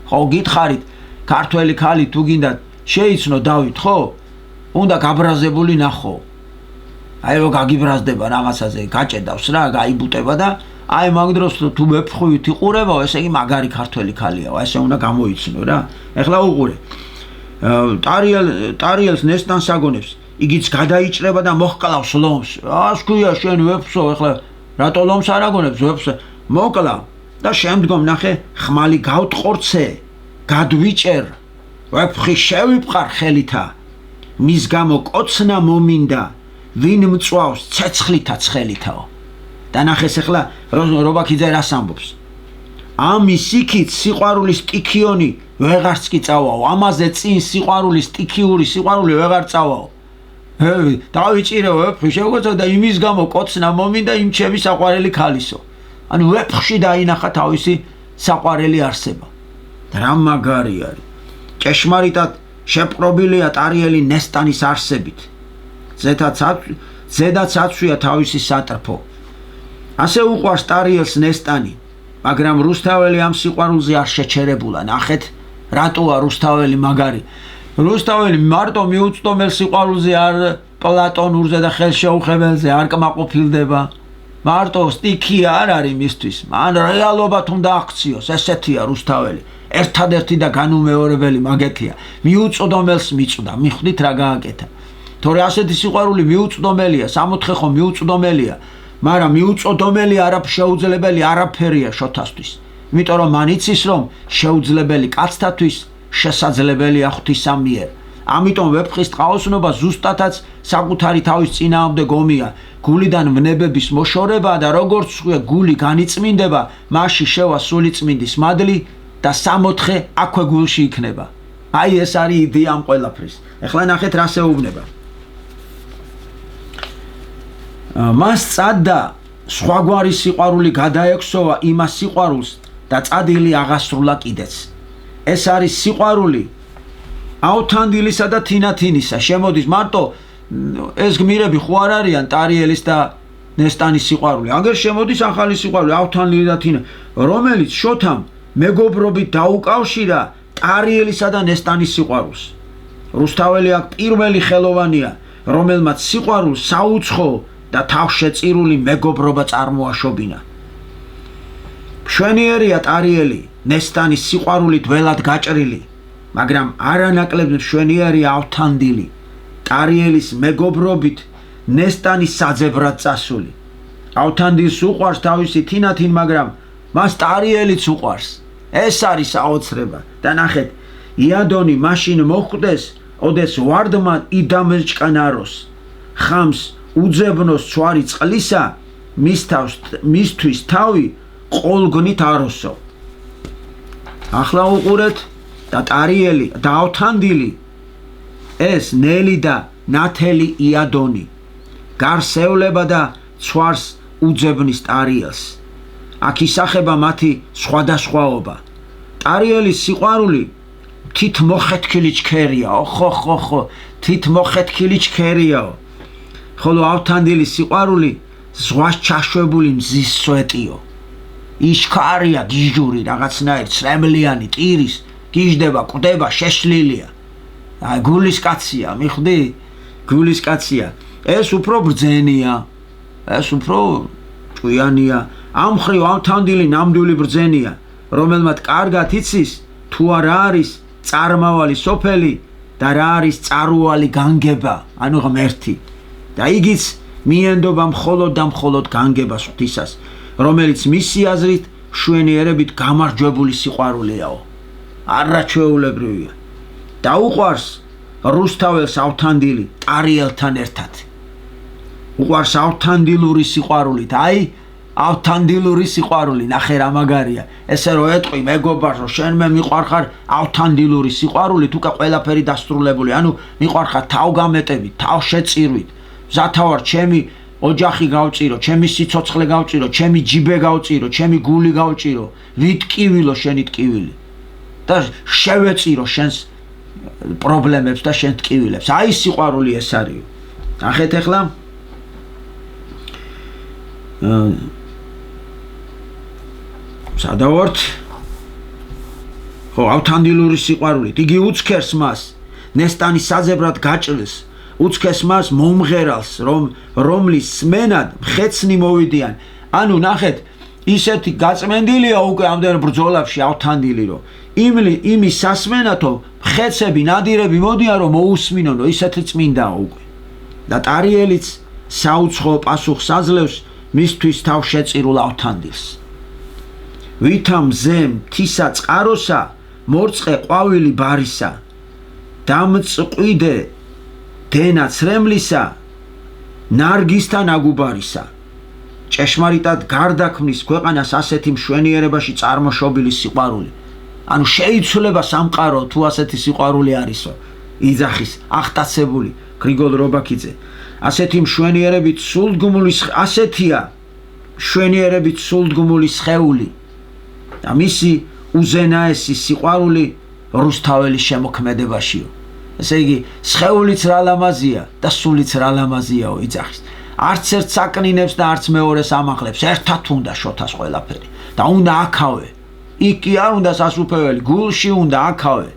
ხო, გითხარით, ქართველი ქალი თუ გინდათ შეიცნო დავით, ხო? უნდა გაბრაზებული ნახო. აი რომ გაგიბრაზდება რაღაცაზე, გაჭედავს რა, გაიბუტება და აი მაგ დროს თუ ვეფხვით იყურებაო, ესე იგი მაგარი ქართველი ქალიაო, ესე უნდა გამოიცნო რა. ეხლა უყურე. ტარიელს ნესტანს აგონებს, იგიც გადაიჭრება და მოჰკლავს ლომს. ას ქვია შენ ვეფხო, ეხლა რატო ლომს არ აგონებს ვეფხს? მოკლა და შემდგომ ნახე, ხმალი გავტყორცე, გადვიჭერ, ვეფხი შევიფყარ ხელითა, მის გამო კოცნა მომინდა, ვინ მწვავს ცეცხლითა ცხელითაო. და ნახეს ახლა რობაქიძე რას ამბობს. ამის იქით სიყვარულის სტიქიონი ვეღარც კი წავაო, ამაზე წინ სიყვარულის სტიქიური სიყვარული ვეღარ წავაო. დავიჭირე ვეფხი შევგოცა და იმის გამო კოცნა მომინდა იმ ჩემი საყვარელი ქალისო. ანუ ვეფხში დაინახა თავისი საყვარელი არსება. რა მაგარი არის. ჭეშმარიტად შეპყრობილია ტარიელი ნესტანის არსებით. ზედაც აცვია თავისი სატრფო. ასე უყვარს ტარიელს ნესტანი, მაგრამ რუსთაველი ამ სიყვარულზე არ შეჩერებულა. ნახეთ რატოა რუსთაველი მაგარი. რუსთაველი მარტო მიუწვდომელ სიყვარულზე არ პლატონურზე და ხელშეუხებელზე არ კმაყოფილდება. მარტო სტიქია არ არის მისთვის. მან რეალობად უნდა აქციოს. ესეთია რუსთაველი. ერთადერთი და განუმეორებელი მაგეთია. მიუწვდომელს მიწვდა. მიხვდით რა გააკეთა. თორე ასეთი სიყვარული მიუწვდომელია, სამოთხე ხო მიუწვდომელია, მაგრამ მიუწვდომელი შეუძლებელი არაფერია შოთასთვის. იმიტომ რომ მან იცის რომ შეუძლებელი კაცთათვის შესაძლებელია ღვთისა მიერ. ამიტომ ვეფხის ტყაოსნობა ზუსტადაც საკუთარი თავის წინააღმდეგ ომია. გულიდან ვნებების მოშორება და როგორც გული განიწმინდება, მასში შევა სულიწმინდის მადლი და სამოთხე აქვე გულში იქნება. აი ეს არის იდეა ამ ყველაფრის. ეხლა ნახეთ რა შეუბნება. მას წადდა სხვაგვარი სიყვარული გადაექსოვა იმას სიყვარულს და წადილი აღასრულა კიდეც. ეს არის სიყვარული ავთანდილისა და თინათინისა. შემოდის მარტო ეს გმირები ხო არ არიან ტარიელის და ნესტანის სიყვარული. აგერ შემოდის ახალი სიყვარული ავთანდილი და თინა, რომელიც შოთამ მეგობრობით დაუკავშირა ტარიელისა და ნესტანის სიყვარულს. რუსთაველი აქ პირველი ხელოვანია, რომელმაც სიყვარულს საუცხო და თავშეწირული მეგობრობა წარმოაშობინა. მშვენიერია ტარიელი ნესტანის სიყვარულით ველად გაჭრილი, მაგრამ არანაკლებ მშვენიერია ავთანდილი ტარიელის მეგობრობით ნესტანის საძებრად წასული. ავთანდილს უყვარს თავისი თინათინ, მაგრამ მას ტარიელიც უყვარს. ეს არის საოცრება. და ნახეთ, იადონი მაშინ მოხვდეს, ოდეს ვარდმა იდამეჭკნაროს, ხამს უძებნოს ცვარი წყლისა, მისთვის თავი ყოლგნით აროსო. ახლა უყურეთ და ტარიელი და ავთანდილი ეს ნელი და ნათელი იადონი გარსევლება და ცვარს უძებნის ტარიელს. აქ ისახება მათი სხვადასხვაობა. ტარიელის სიყვარული თით მოხეთქილი ჩქერია, ხო, თით მოხეთქილი ჩქერიაო. ხოლო ავთანდილის სიყვარული ზღვას ჩაშვებული მზის სვეტიო. იშქარია გიჟური რაღაცნაირ ცრემლიანი ტირის, გიჟდება, კვდება, შეშლილია. გულის კაცია, მიხვდი? გულის კაცია. ეს უფრო ბრძენია, ეს უფრო ჭკვიანია. ამ მხრივ ავთანდილი ნამდვილი ბრძენია, რომელმაც კარგად იცის თუ არა არის წარმავალი სოფელი და რა არის წარუვალი განგება, ანუ ღმერთი. და იგიც მიენდობა მხოლოდ და მხოლოდ განგებას ღვთისას, რომელიც მისი აზრით მშვენიერებით გამარჯვებული სიყვარულიაო. არაჩვეულებრივია. და უყვარს რუსთაველს ავთანდილი ტარიელთან ერთად. უყვარს ავთანდილური სიყვარულით. აი ავთანდილური სიყვარული, ნახე რა მაგარია. ესე რო ეტყვი მეგობარს, რომ შენ მე მიყვარხარ ავთანდილური სიყვარულით, უკვე ყველაფერი დასრულებული. ანუ მიყვარხარ თავგამეტებით, თავშეწირვით. მზათავარ ჩემი ოჯახი გავწირო, ჩემი სიცოცხლე გავწირო, ჩემი ჯიბე გავწირო, ჩემი გული გავწირო, ვიტკივილო შენი ტკივილი და შევეწირო შენს პრობლემებს და შენ ტკივილებს. აი სიყვარული ეს არის. ნახეთ ახლა სადავართ ხო ავთანდილური სიყვარულით. იგი უცქერს მას ნესტანის საძებრად გაჭრილს, უცქეს მას მომღერალს, რომლის სმენად მხეცნი მოვიდიან. ანუ ნახეთ, ისეთი გაწმენდილია უკვე ამდენ ბრძოლებში ავთანდილი, რომ იმის სასმენათო მხეცები, ნადირები მოდიან, რომ მოусმინონ, რომ ისეთი წმინდაა უკვე. და ტარიელიც საუცხო პასუხს აძლევს მისთვის თავშეწირულ ავთანდილს. ვითა მზე მთისა წყაროსა, მორწყე ყვავილი ბარისა, დამწყვიდე დენა ცრემლისა, ნარგისთან აგუბარისა. ჭეშმარიტად გარდაქმნის ქვეყანას ასეთი მშვენიერებაში წარმოშობილი სიყვარული. ანუ შეიცვლება სამყარო თუ ასეთი სიყვარული არისო. იძახის აღტაცებული გრიგოლ რობაქიძე. ასეთი მშვენიერებით სულდგმული ასეთია მშვენიერებით სულდგმული სხეული და მისი უზენაესი სიყვარული რუსთაველის შემოქმედებაშიო. ესე იგი, სხეულიც რა ლამაზია და სულიც რა ლამაზიაო, იძახის. არც ერთ საკნინებს და არც მეორეს ამაღლებს, ერთად უნდა შოთას ყველაფერი. და უნდა აქავე. იქ კი არ უნდა სასუფეველი, გულში უნდა აქავე.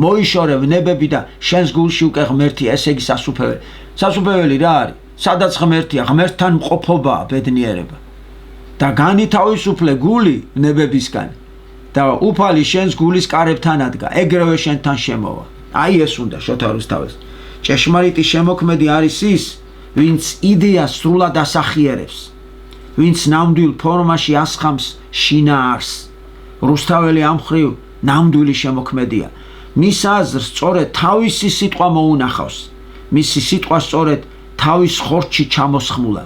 მოიშორე ვნებები და შენს გულში უკვე ღმერთი, ესე იგი სასუფეველი. სასუფეველი რა არის? სადაც ღმერთია, ღმერთთან მყოფობაა ბედნიერება. და განითავისუფლე გული ვნებებისგან და უფალი შენს გულის კარებთან ადგა, ეგრევე შენთან შემოვა. აი ეს უნდა შოთა რუსთავის. ჭეშმარიტი შემოქმედი არის ის, ვინც იდეას სრულად ასახიერებს, ვინც ნამდვილ ფორმაში ასხამს შინაარსს. რუსთაველი ამ მხრივ ნამდვილი შემოქმედია. მის აზრს სწორედ თავისი სიტყვა მოუნახავს, მისი სიტყვა სწორედ თავის ხორცში ჩამოსხმულა.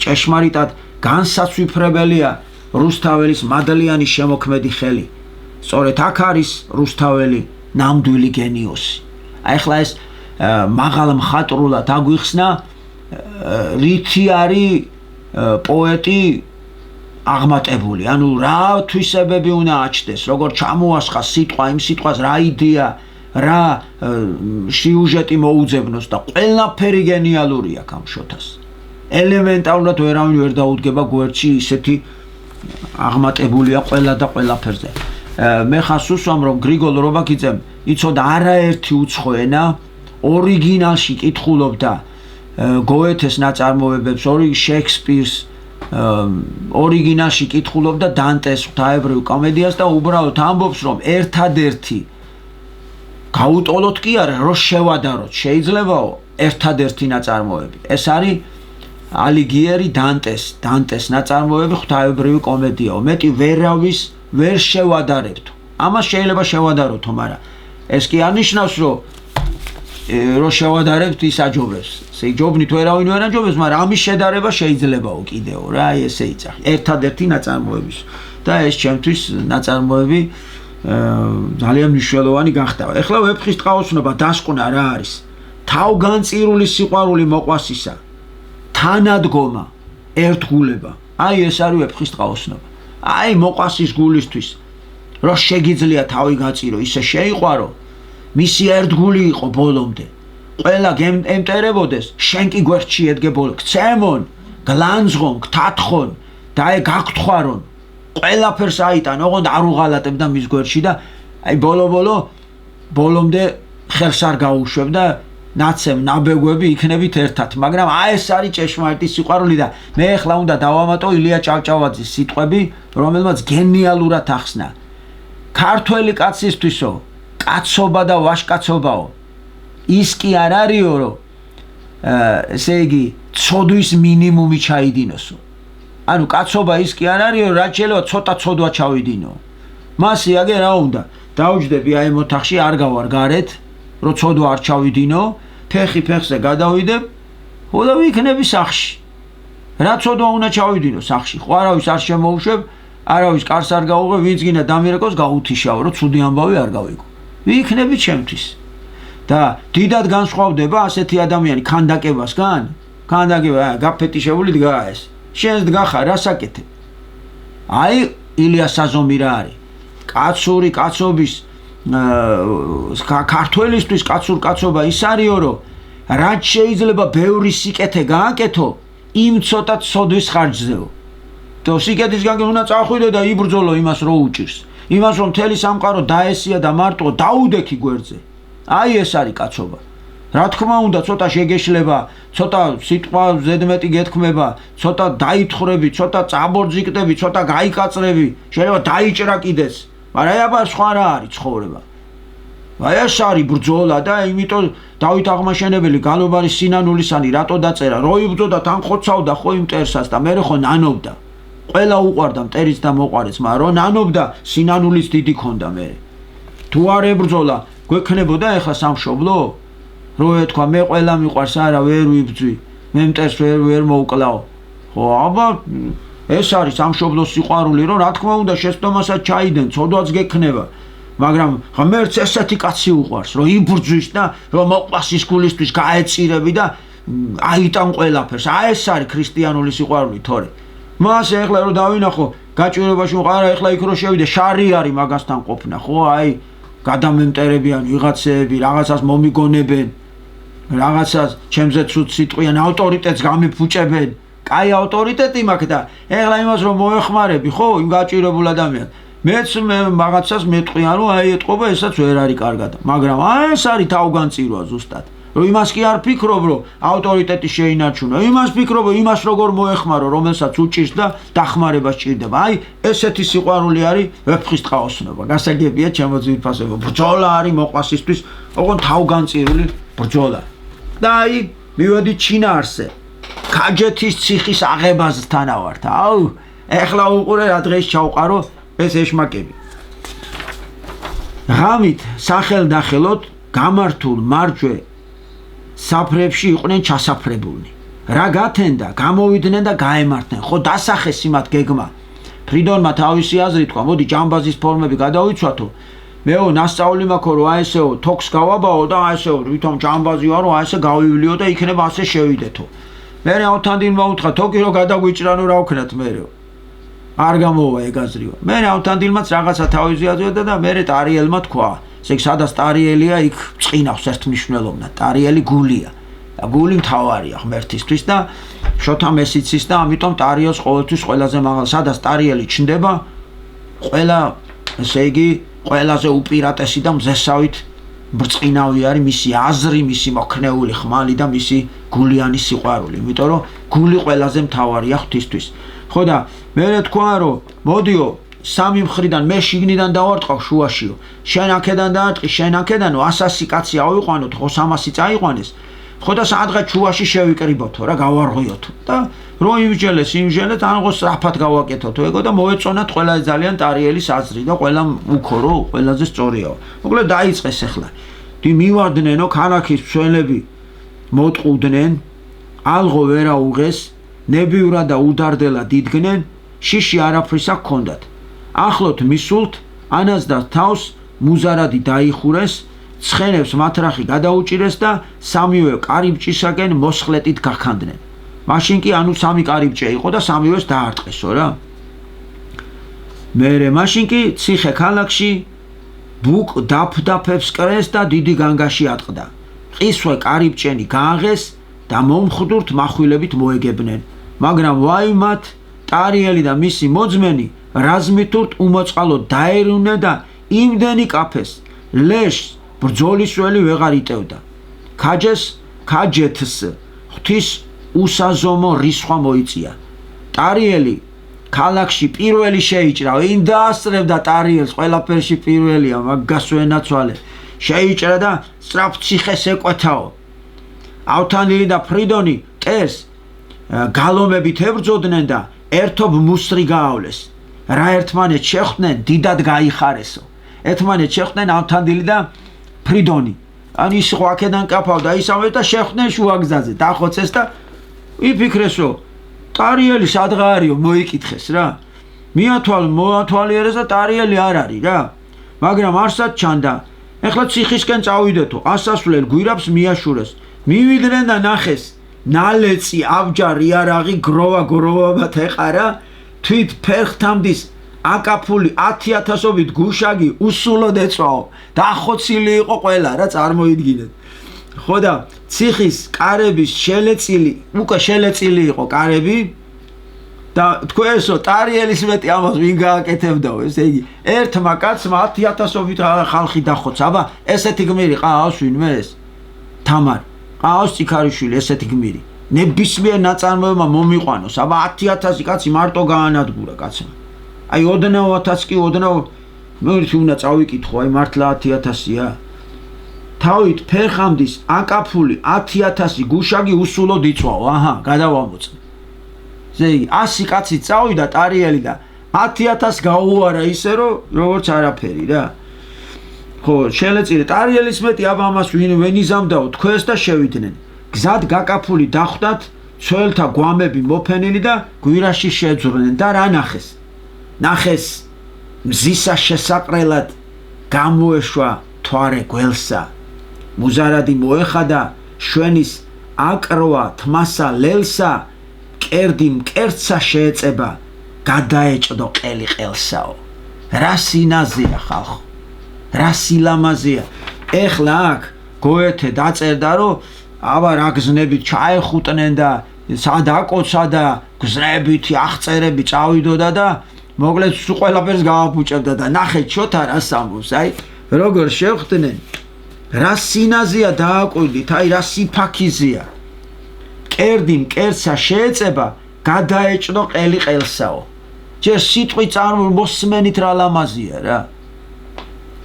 ჭეშმარიტად განსაცვიფრებელია რუსთაველის მადლიანი შემოქმედი ხელი. სწორედ აქ არის რუსთაველი ნამდვილი გენიოსი. აი ახლა ეს მაღალ მხატვრულად აგვიხსნა რითი არის პოეტი აღმატებული, ანუ რა თვისებები უნდა აჩნდეს, როგორ ჩამოასხა სიტყვა, იმ სიტყვას რა იდეა, რა სიუჟეტი მოუძებნოს და ყველაფერი გენიალური აქვს ამ შოთას. ელემენტარულად ვერავინ ვერ დაუდგება გვერდში ისეთი აღმატებულია ყველა და ყველაფერზე. მე ხას უსვამ რომ გრიგოლ რობაქიძემ იცოდა არაერთი უცხო ენა, ორიგინალში კითხულობდა გოეთეს ნაწარმოებებს, შექსპირს, ორიგინალში კითხულობდა დანტეს ღვთაებრივ კომედიას და უბრალოდ ამბობს რომ ერთადერთი გაუტოლოთ კი არა, რომ შევადაროთ, შეიძლებაო ერთადერთი ნაწარმოები. ეს არის ალიგიერი დანტეს ნაწარმოები ღვთაებრივი კომედიაო. მეტი ვერავის ვერ შევადარებთ. ამას შეიძლება შევადაროთ, მაგრამ ეს კი არნიშნავს რომ შევადარებთ ის აჯობებს. ჯობნით ვერავინ ვერ აჯობებს, მაგრამ ამის შედარება შეიძლებაო კიდეო რა, ესე იცახი. ერთადერთი ნაწარმოების და ეს ჩემთვის ნაწარმოები ძალიან მნიშვნელოვანი გახდა. ეხლა ვეფხის ტყაოსნობა დასკვნა რა არის? თავგანწირული სიყვარული მოყვასისა, თანადგომა, ერთგულება. აი ეს არის ვეფხის ტყაოსნობა. აი მოყვასის გულისთვის რომ შეგიძლია თავი გაწირო, ისე შეიყვარო, მისი ერთგული იყო ბოლომდე. ყველა ემტერებოდეს, შენ კი გვერდში ედგე ბოლო. გცემონ, გლანძღონ, გთათხონ და აი გაგთხვარონ. ყველაფერს აიტან, ოღონდ არ უღალატებდა მის გვერდში და აი ბოლომდე ხელს არ გაუშვებ და ნაცემ ნაბეგვები იქნებით ერთად. მაგრამ აი ეს არის ჭეშმარიტი სიყვარული და მე ახლა უნდა დავამატო ილია ჭავჭავაძის სიტყვები, რომელმაც გენიალურად ახსნა. ქართველი კაცისთვისო, კაცობა და ვაჟკაცობაო, ის კი არ არისო, რომ ესე იგი ცოდვის მინიმუმი ჩაიდინოსო. ანუ კაცობა ის კი არ არისო, რაც შეიძლება ცოტა ცოდვა ჩავიდინო. მას იაგე რა უნდა? დავჯდები აი ამ ოთახში, არ გავარ გარეთ, რომ ცოდვა არ ჩავიდინო, ფეხი ფეხზე გადავიდებ, და ვიქნები სახლში. რა ცოდვა უნდა ჩავიდინო სახლში? ხო არავის არ შემოუშვებ, არავის კარს არ გაუღებ, ვინც გინდა დამირეკოს გაუთიშავ, რომ ცუდი ამბავი არ გავიგო. ვიქნები ჩემთვის. და დიდად განსხვავდება ასეთი ადამიანი ქანდაკებასგან? ქანდაკება გაფეტიშებული დგაა ეს. შენს დგახარ, რა საკეთებ? აი ილია საზომი რა არის? კაცური კაცობის ქართველისთვის კაცობა ის არისო, რომ რაც შეიძლება ბევრი სიკეთე გააკეთო, იმ ცოტა ცოდვის ხარჯზეო. და სიკეთის განგენ უნდა წახვიდე და იბრძოლო იმას რო უჭირს. იმას რომ მთელი სამყარო დაესია და მარტო დაუდექი გვერდზე. აი ეს არის კაცობა. რა თქმა უნდა, ცოტა შეგეშლება, ცოტა სიტყვა ზედმეტი გეთქმება, ცოტა დაითხრები, ცოტა წაბორძიქტები, ცოტა გაიკაწრები, შეიძლება დაიჭრა კიდეც. მაგრამ აბა სხვა რა არის ცხოვრება. აი ეს არის ბრძოლა და იმიტომ დავით აღმაშენებელი გალობარი სინანულისანი რატო დაწერა, რო იბრძოდა თან ხოცავდა ხო იმ მტერსაც და მე ხო ნანობდა. ყველა უყვარდა მტერიც და მოყვარეს, მაგრამ რო ნანობდა სინანულის დიდი ქონდა მე. თუ არ ებრძოლა, გვექნებოდა ეხლა სამშობლო? რო ეთქვა მე ყველა მიყვარს, არა ვერ ვიბძვი, მე მტერს ვერ მოვკლავ. ხო აბა ეს არის სამშობლოს სიყვარული, რომ რა თქმა უნდა შეცდომასაც ჩაიდენ, ცოდვაც გექნება. მაგრამ ღმერთს ესეთი კაცი უყვარს, რომ იბრძვის და რომ მოყვასის გულისთვის გაეწირები და აიტან ყველაფერს. აი ეს არის ქრისტიანული სიყვარული, თორე. მას ეხლა რომ დავინახო, გაჭირებაში ვიყარა, ეხლა იქ რო შევიდე, შარი არის მაგასთან ყოფნა, ხო? აი გადამემტერებიან ვიღაცები, რაღაცას მომიგონებენ, რაღაცას ჩემზე ცუდ სიტყვიან, ავტორიტეტს გამიფუჭებენ. კაი ავტორიტეტი მაქვს და ეხლა იმას რომ მოეხმარები ხო იმ გაჭირებულ ადამიანს მეც მაგაცას მეტყვიან რომ აი ეთყობა ესაც ვერ არის კარგად მაგრამ ეს არის თავგანწირვა ზუსტად რომ იმას კი არ ფიქრობ რომ ავტორიტეტი შეინარჩუნო იმას ფიქრობ იმას როგორ მოეხმარო რომელსაც უჭირს და დახმარება სჭირდება აი ესეთი სიყვარული არის ვეფხის ტყაოსნობა გასაგებია ჩემო ძვირფასებო ბრძოლა არის მოყვასისთვის ოღონ თავგანწირული ბრძოლა და აი მივედი ჩინარზე ქაჯეთის ციხის აღებასთან ავართ აუ ეხლა უყურე რა დღეს ჩავყარო ეს ეშმაკები ღამით სახელდახელოდ გამართულ მარჯვე საფრებში იყვნენ ჩასაფრებულნი რა გათენდა გამოვიდნენ და გაემართნენ ხო დასახეს იმათ გეგმა ფრიდონმა თავისი აზრით თქვა მოდი ჯამბაზის ფორმები გადავიცვათო მეო ნასწავლი მაქვს რომ აი ესეო თოქს გავაბაო და აი ესეო ვითომ ჯამბაზი ვარო აი ესე გავივლიო და იქნებ ასე შევიდეთო მე ავთანდილმა უთხრა თოკი რომ გადაგვიჭრანო რა ვქნათ მეო არ გამოვა ეგაზრივა მე ავთანდილმაც რაღაცა თავისი აზრიდა და მე ტარიელმა თქვა ესე იგი სადაც ტარიელია იქ წინავს ერთმნიშვნელოვნად ტარიელი გულია და გული მთავარია ღმერთისთვის და შოთა მესიცის და ამიტომ ტარიელს ყოველთვის ყველაზე მაღალ სადაც ტარიელი ჩნდება ყველა ესე იგი ყველაზე უპირატესი და მზესავით ბრწყინავი არის მისი აზრი მისი მოქნეული ხმალი და მისი გულიანი სიყვარული იმიტომ რომ გული ყველაზე მთავარია ღვთისთვის ხო და მე თქვა რომ მოდიო სამი მხრიდან მე შიგნიდან დავარტყავ შუაშიო შენ აქედან დაარტყი შენ აქედანო 100 კაცი ავიყვანოთ ხო 300 წაიყვანეს ხო და სადღაც შუაში შევიკრიბოთო რა გავარღვიოთო და რომ იმჟელეთ ან ყოს რაფად გავაკეთოთო ეგო და მოეწონათ ყველა ძალიან ტარიელის აზრი და ყველა უქო რომ ყველაზე სწორიაო მოკლედ დაიწყეს ახლა მივარდნენო ქანაქის მშველები მოტყუდნენ ალღო ვერა უღეს ნებივრა და უდარდელა დიდგნენ შიში არაფრისა ჰქონდათ ახლოთ მისულთ ანას და თავს მუზარადი დაიხურეს ცხენებს მათრახი გადაუჭირეს და სამივე კარიბჭისაგენ მოსხლეტით გაქანდნენ მაშინ კი ანუ სამი კარიბჭე იყო და სამივეს დაარტყესო რა მერე მაშინ კი ციხე ქალაქში ბუკ დაფდაფებს კრეს და დიდი განგაში ატყდა ყისვე კარიბჭენი გააღეს და მომხდურთ מחვილებით მოეგებნენ მაგრამ ვაი მათ ტარიელი და მისი მოძმენი რაზმითურთ უმოწყალოდ დაერუნე და იმდენი კაფეს ლეშს ბრძოლისველი ვეღარ იტევდა ქაჯეთს ღვთის უსაზომო რისხვა მოიწია ტარიელი ქალაქში პირველი შეიჭრა ვინ დაასწრებდა ტარიელს ყველაფერში პირველია მაგას ვენაცვალე შეიჭრა და სწრაფ ციხეს ეკვეთაო ავთანილი და ფრიდონი ტერს გალომებით ებრძოდნენ და ერთობ მუსრი გაავლეს რა ერთმანეთს შეხვდნენ დიდად გაიხარესო ერთმანეთს შეხვდნენ ავთანილი და ფრიდონი ან ის ხო აქედან კაფავდა ისავე და შეხვდნენ შუაგზაზე დახოცეს და იფიქრესო ტარიელი სადღა არისო მოიკითხეს რა მოათვალიერეს და ტარიელი არ არის რა მაგრამ არსად ჩანდა ეხლა ციხისკენ წავიდეთო ასასვლელ გვირაბს მიაშურეს მივიდნენ და ნახეს ნალეცი აბჯარი არაღი გროვაბათ ეყარა თვით ფერხთამდის აკაფული 10,000-ობით გუშაგი უსულოდ ეწვაო დახოცილი იყო ყველა რა წარმოიდგინეთ ხო და ციხის კარების შელეწილი იყო კარები და თქვენსო ტარიელის მეტი ამას ვინ გააკეთებდაო ესე იგი ერთმა კაცმა 10,000-ობით ხალხი დახოცა აბა ესეთი გმირი ყავს ვინმე ეს თამარ ყავს ციქარიშვილი ესეთი გმირი ნებისმიერ ნაწარმოებმა მომიყვანოს აბა 10,000 კაცი მარტო გაანადგურა კაცმა აი ოდნავათაც კი ოდნავ მე უნდა წავიკითხო აი მართლა 10,000-ია თავით ფერხამდის აკაფული 10,000 გუშაგი უსულოდ იწვაო აჰა გადავამოწმე ესე იგი 100 კაცი წავიდა ტარიელი და 10,000 გაუარა ისე რომ როგორც არაფერი რა ხო შელეწილი ტარიელის მეტი აბა ამას ვინ იზამდაო თქვენს და შევიდნენ გზად გაკაფული დახვდათ ცველთა გვამები მოფენილი და გვირაში შეძვრნენ და რა ნახეს მზისა შესაყრელად გამოეშვა თვარე გველსა მუზარადი მოეხადა შვენის აკრვა თმასა ლელსა კერდი მკერდსა შეეწება გადაეჭდო ყელი ყელსაო რა სინაზია ხალხო რა სილამაზია ეხლა აქ გოეთე დაწერდა რომ აბა რა გზნებით ჩაეხუტნენ და სადაკოცა და გზნებითი აღწერები წავიდოდა და მოკლედ სულ ყველაფერს გავაფუჭებდა და ნახეთ შოთა რას ამბობს, აი როგორ შევხვდნენ, რა სინაზეა დააკვირდით, აი რა სიფაქიზეა. მკერდი მკერდსა შეეწება, გადაეჭდო ყელი ყელსაო. ჯერ სიტყვი მოსმენით რა ლამაზია რა.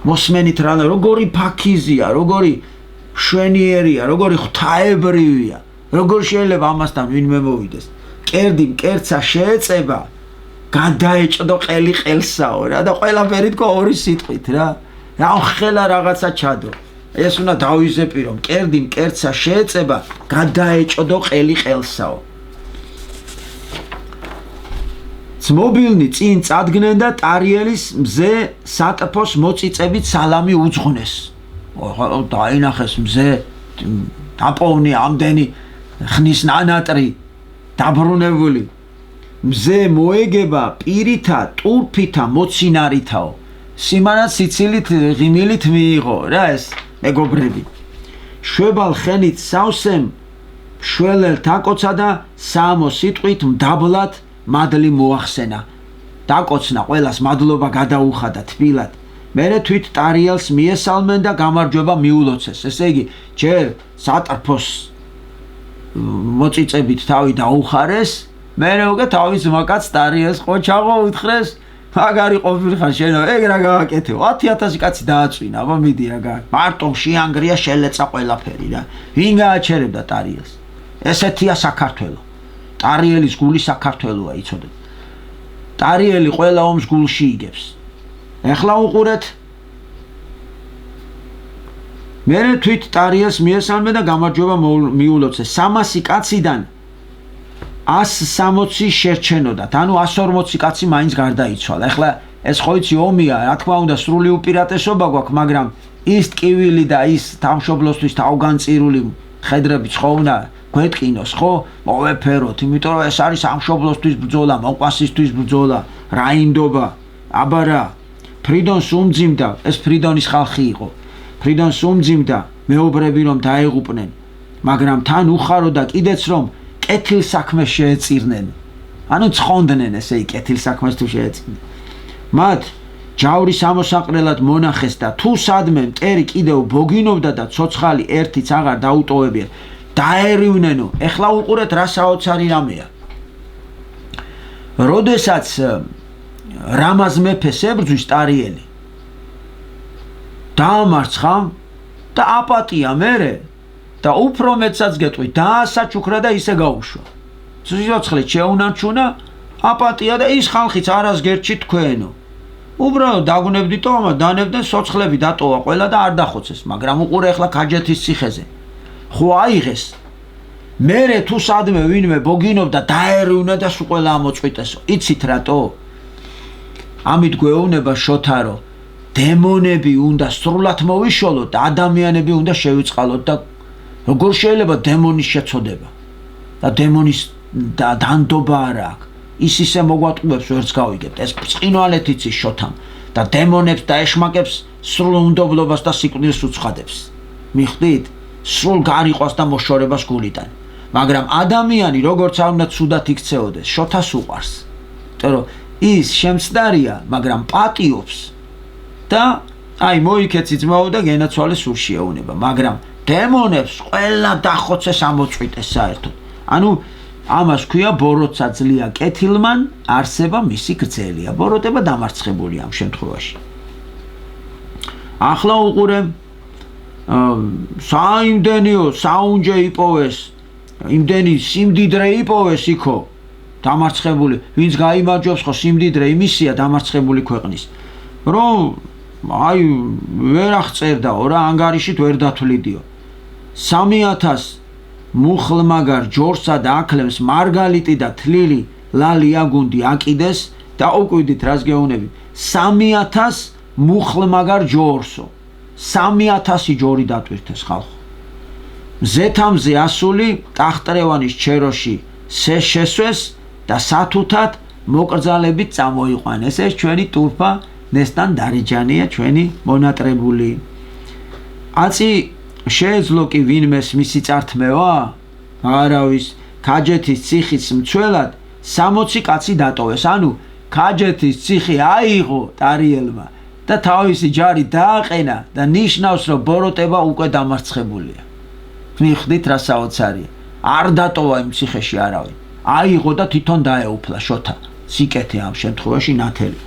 მოსმენით რა, როგორი ფაქიზია, როგორი შვენიერია, როგორი ღვთაებრივია. როგორ შეიძლება ამასთან ვინმე მოვიდეს. მკერდი მკერდსა შეეწება, გადაეჭდო ყელი ყელსაო რა და ყველაფერი თქვა ორი სიტყვით რა. რა ხელა რაღაცა ჩადო. ეს უნდა დავიზეპირო, მკერდი მკერდსა შეეწება, გადაეჭდო ყელი ყელსაო. ძმობილნი წინ წადგნენ და ტარიელის მზე სატფოს მოწიწებით სალამი უძღვნეს. დაინახეს მზე დაპოვნი ამდენი ხნის ნანატრი დაბრუნებული. მზე მოეგება პირითა ტურფითა მოცინარითაო. სიმანად სიცილით ღიმილით მიიღო რა ეს მეგობრები. შვებალ ხენით სავსემ შველელ დაკოცა და საამო სიტყვით მდაბლად მადლი მოახსენა. დაკოცნა ყველას მადლობა გადაუხადა თბილად. მერე თვით ტარიელს მიესალმენ და გამარჯვება მიულოცეს. ესე იგი ჯერ სატრფოს მოწიწებით თავი დაუხარეს, მერე უკვე თავის მაკაც ტარიელს ყოჩაღო უთხრეს, მაგარი ყოფილიყარ შენო, ეგ რა გავაკეთე, 10,000 კაცი დააწვინა, აბა მიდი რა გააკეთე. მარტო შეანგრია შელეცა ყველაფერი რა. ვინ გააჩერებდა ტარიელს? ესეთია საქართველო. ტარიელის გული საქართველოა, იცოდეთ. ტარიელი ყველა ომს გულში იგებს. ეხლა უყურეთ. მერე თვით ტარიელს მიესალმე და გამარჯვება მიულოცეს. 300 კაციდან 160 შერჩენოდათ, ანუ 140 კაცი მაინც გარდაიცვალა. ეხლა ეს ხო იცი ომია, რა თქმა უნდა სრული უპირატესობა გვაქვს, მაგრამ ის ტკივილი და ის თავმშობლოსთვის თავგანწირული ხედრებიც ხო უნდა გვეტკინოს, ხო? მოვეფეროთ, იმიტომ რომ ეს არის სამშობლოსთვის ბრძოლა, მოყვასისთვის ბრძოლა, რაინდობა. აბა რა, ფრიდონს უმძიმდა, ეს ფრიდონის ხალხი იყო. ფრიდონს უმძიმდა მეობრები რომ დაეღუპნენ, მაგრამ თან უხარო და კიდეც რომ კეთილ საქმეს შეეწირნენ. ანუ ცხონდნენ ესე იგი კეთილ საქმეს თუ შეეწირნენ. მათ ჯავრის ამოსაყრელად მონახეს და თუ სადმე მტერი კიდევ ბოგინობდა და ცოცხალი ერთიც აღარ დაუტოვებიათ, დაერივნენო. ეხლა უყურეთ რა საოცარი რამეა. როდესაც რამაზ მეფეს ებრძვის ტარიელი, დაამარცხა და აპატია მერე და უფრო მეტსაც გეტყვი, დაასაჩუქრა და ისე გაუშვა. სიცოცხლე შეუნარჩუნა, აპატია და ის ხალხიც არას გერჩი თქვენო. უბრალოდ დაგუნებდითო, დანებდნენ სოცხლები დატოვა ყველა და არ დახოცეს, მაგრამ უყურე ახლა ქაჯეთის ციხეზე. ხო აიღეს. მერე თუ სადმე ვინმე ბოგინობდა დაერივნა და სულ ყველა ამოწყვიტესო. იცით რატო? ამით გვეუბნება შოთარო, დემონები უნდა სრულად მოვიშოლოთ და ადამიანები უნდა შევიწყალოთ და როგორ შეიძლება დემონის შეცოდება და დემონის დანდობა არა აქვს. ის ისე მოგვატყუებს ვერც გავიგებთ. ეს ბრწყინვალეთ იცის შოთამ და დემონებს და ეშმაკებს სრულ უნდობლობას და სიკვდილს უცხადებს. მიხვდით? სრულ გარიყვას და მოშორებას გულიდან. მაგრამ ადამიანი როგორც არ უნდა ცუდად იქცეოდეს, შოთას უყვარს. იმიტომ რომ ის შემცდარია, მაგრამ პატიობს და აი მოიქეცი ძმაო და გენაცვალე სულში ეუნება, მაგრამ დემონებს ყველა დახოცეს ამოწვიტეს საერთოდ. ანუ ამას ქვია ბოროტსა ძლია კეთილმან არსება მისი გრძელია. ბოროტება დამარცხებულია ამ შემთხვევაში. ახლა უყურე საიმდენიო საუნჯე იპოვეს, იმდენი სიმდიდრე იპოვეს იქო დამარცხებული, ვინც გაიმარჯვებს ხო სიმდიდრე იმისია დამარცხებული ქვეყნის, რომ აი ვერ აღწერდაო რა, ანგარიშით ვერ დათვლიდიო. 3,000 მუხლმაგარ ჯორსა და აკლემს მარგალიტი და თლილი ლალი აგუნდი აკიდეს და უკვიდით რას გეუნებით, 3,000 მუხლმაგარ ჯორსო, 3,000 ჯორი დატვირთეს ხალხო. მზეთამზე ასული ტახტრევანის ჩეროში შესვეს და სათუთად მოკრძალებით წამოიყვანეს. ეს ჩვენი ტურფა ნესტან დარეჯანია, ჩვენი მონატრებული. აწი შეეძლო კი ვინმეს მისი წართმევა? არავის. ქაჯეთის ციხის მცველად 60 კაცი დატოვეს. ანუ ქაჯეთის ციხი აიღო ტარიელმა და თავისი ჯარი დააყენა და ნიშნავს რომ ბოროტება უკვე დამარცხებულია. მიხვდით რა საოცარია. არ დატოვა იმ ციხეში არავინ. აიღო და თვითონ დაეუფლა შოთა. სიკეთე ამ შემთხვევაში ნათელი.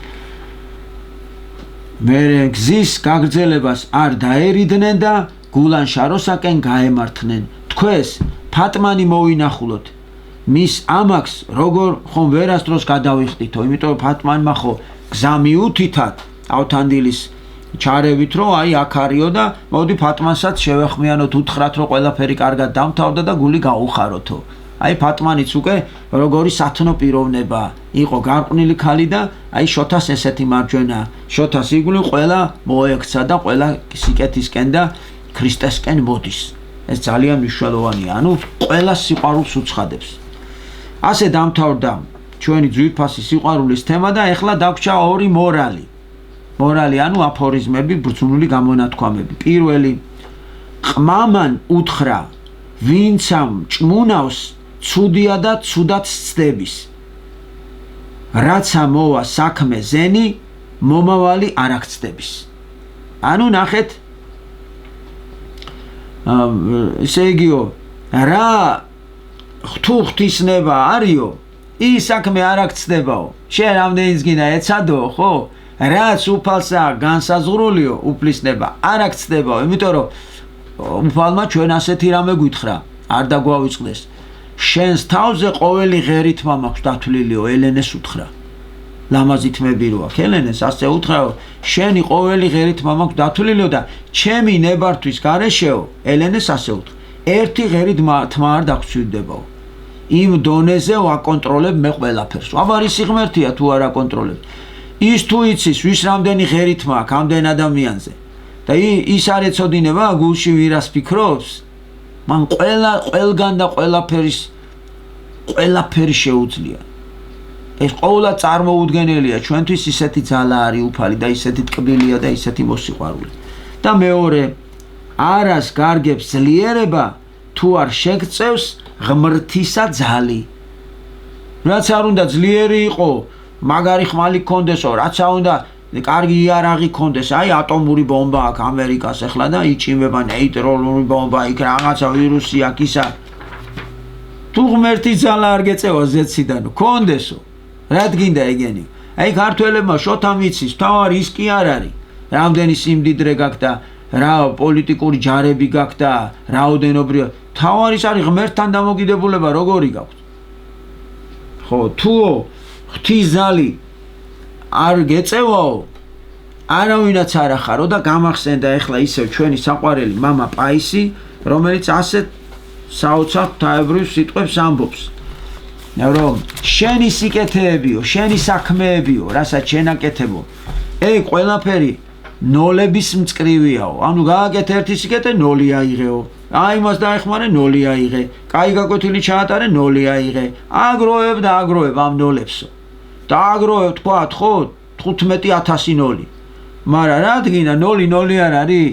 მერე გზის გაგრძელებას არ დაერიდნენ და გულან-შაროსაკენ გაემართნენ. თქვენს ფატმანი მოვინახულოთ. მის ამაკს როგორ ხომ ვერასდროს გადავიხდითო, იმიტომ რომ ფატმანმა ხო გზა მიუთითათ ავთანდილის ჩარევით რომ აი აქ არისო და მოდი ფატმანსაც შევეხმიანოთ, უთხრათ რომ ყველაფერი კარგად დამთავრდა და გული გაუხაროთო. აი ფატმანიც უკვე როგორი სათნო პიროვნება იყო გარყვნილი ქალი და აი შოთას ესეთი მარჯვენა შოთას იგული ყველა მოექცა და ყველა სიკეთისკენ და ქრისტესკენ მოდის. ეს ძალიან მნიშვნელოვანია, ანუ ყველა სიყვარულს უცხადებს. ასე დამთავრდა ჩვენი ძვირფასი სიყვარულის თემა და ეხლა დაგვრჩა ორი მორალი. მორალი ანუ აფორიზმები, ბრძნული გამონათქვამები. პირველი, ყმამან უთხრა, ვინცამ ჭმუნავს ცუდია და ცუდად სცდების. რაცა მოვა საქმე ზენი, მომავალი არ აქცდების. ანუ ნახეთ, ესე იგიო, რა თუ ღვთისნება არისო, ის საქმე არ აქცდებაო. შენ რამდენიც გინდა ეცადო, ხო? რაც უფალსა განსაზღვრულიო, უფლისნება არ აქცდებაო, იმიტომ რომ უფალმა ჩვენ ასეთი რამე გვითხრა, არ დაგვავიწყდეს. შენს თავზე ყოველი ღერითმა მაქვს დათვლილიო, ელენეს უთხრა. ლამაზი თმები რო აქვს, ელენეს ასე უთხრა, შენი ყოველი ღერითმა მაქვს დათვლილიო და ჩემი ნებართვის გარეშეო, ელენეს ასე უთხრა. ერთი ღერით თმა არ დაგხვდებაო. იმ დონეზე ვაკონტროლებ მე ყველაფერს. აბარისი ღმერთია თუ არ აკონტროლებ. ის თუ იცის ვის რამდენი ღერითმა აქვს ამდენ ადამიანზე და ის არ ეცოდინება გულში ვირას ფიქრობს, მან ყველგან და ყველაფერი შეუძლია. ეს ყოველად წარმოუდგენელია ჩვენთვის, ისეთი ძალა არის უფალი და ისეთი ტკბილია და ისეთი მოსიყვარული. და მეორე, არას გარგებს ძლიერება თუ არ შეგწევს ღმრთისა ძალი. რაც არ უნდა ძლიერი იყო, მაგარი ხმალი გქონდესო, რაც არ უნდა კარგი იარაღი გქონდეს, აი ატომური ბომბა აქვს ამერიკას ახლა და იჭიმება ნეიტრონული ბომბა, იქ რაღაცა ვირუსი აქვს ისა. თუ ღმერთის ძალა არ გეწევა ზეციდან, გქონდესო. რა გინდა ეგენი? აი ქართველებმა შოთა მიცის, თავარი ის კი არ არის. რამდენი სიმდიდრე გაქვს და რა პოლიტიკური ჯარები გაქვს და რაოდენობრივ. თავარის არის ღმერთთან დამოკიდებულება როგორი გაქვს. ხო, თუ ღვთის ზალი არ გეწევაო, არავინაც არ ახარო და გამახსენდა ეხლა ისევ ჩვენი საყვარელი მამა პაისი, რომელიც ასეთ საოცარ ღვთაებრივ სიტყვებს ამბობს. რომ შენი სიკეთეებიო, შენი საქმეებიო, რასაც შენ აკეთებო, ეგ ყველაფერი ნოლების მწკრივიაო. ანუ გააკეთე ერთი სიკეთე, ნოლი აიღეო. აი მას დაეხმარე, ნოლი აიღე. კაი გაკვეთილი ჩაატარე, ნოლი აიღე. აგროვებ და აგროვებ ამ ნოლებსო. და აგროვებ თქვათ, ხო, 15,000 ნოლი. მაგრამ რა გინდა, ნოლი არ არის?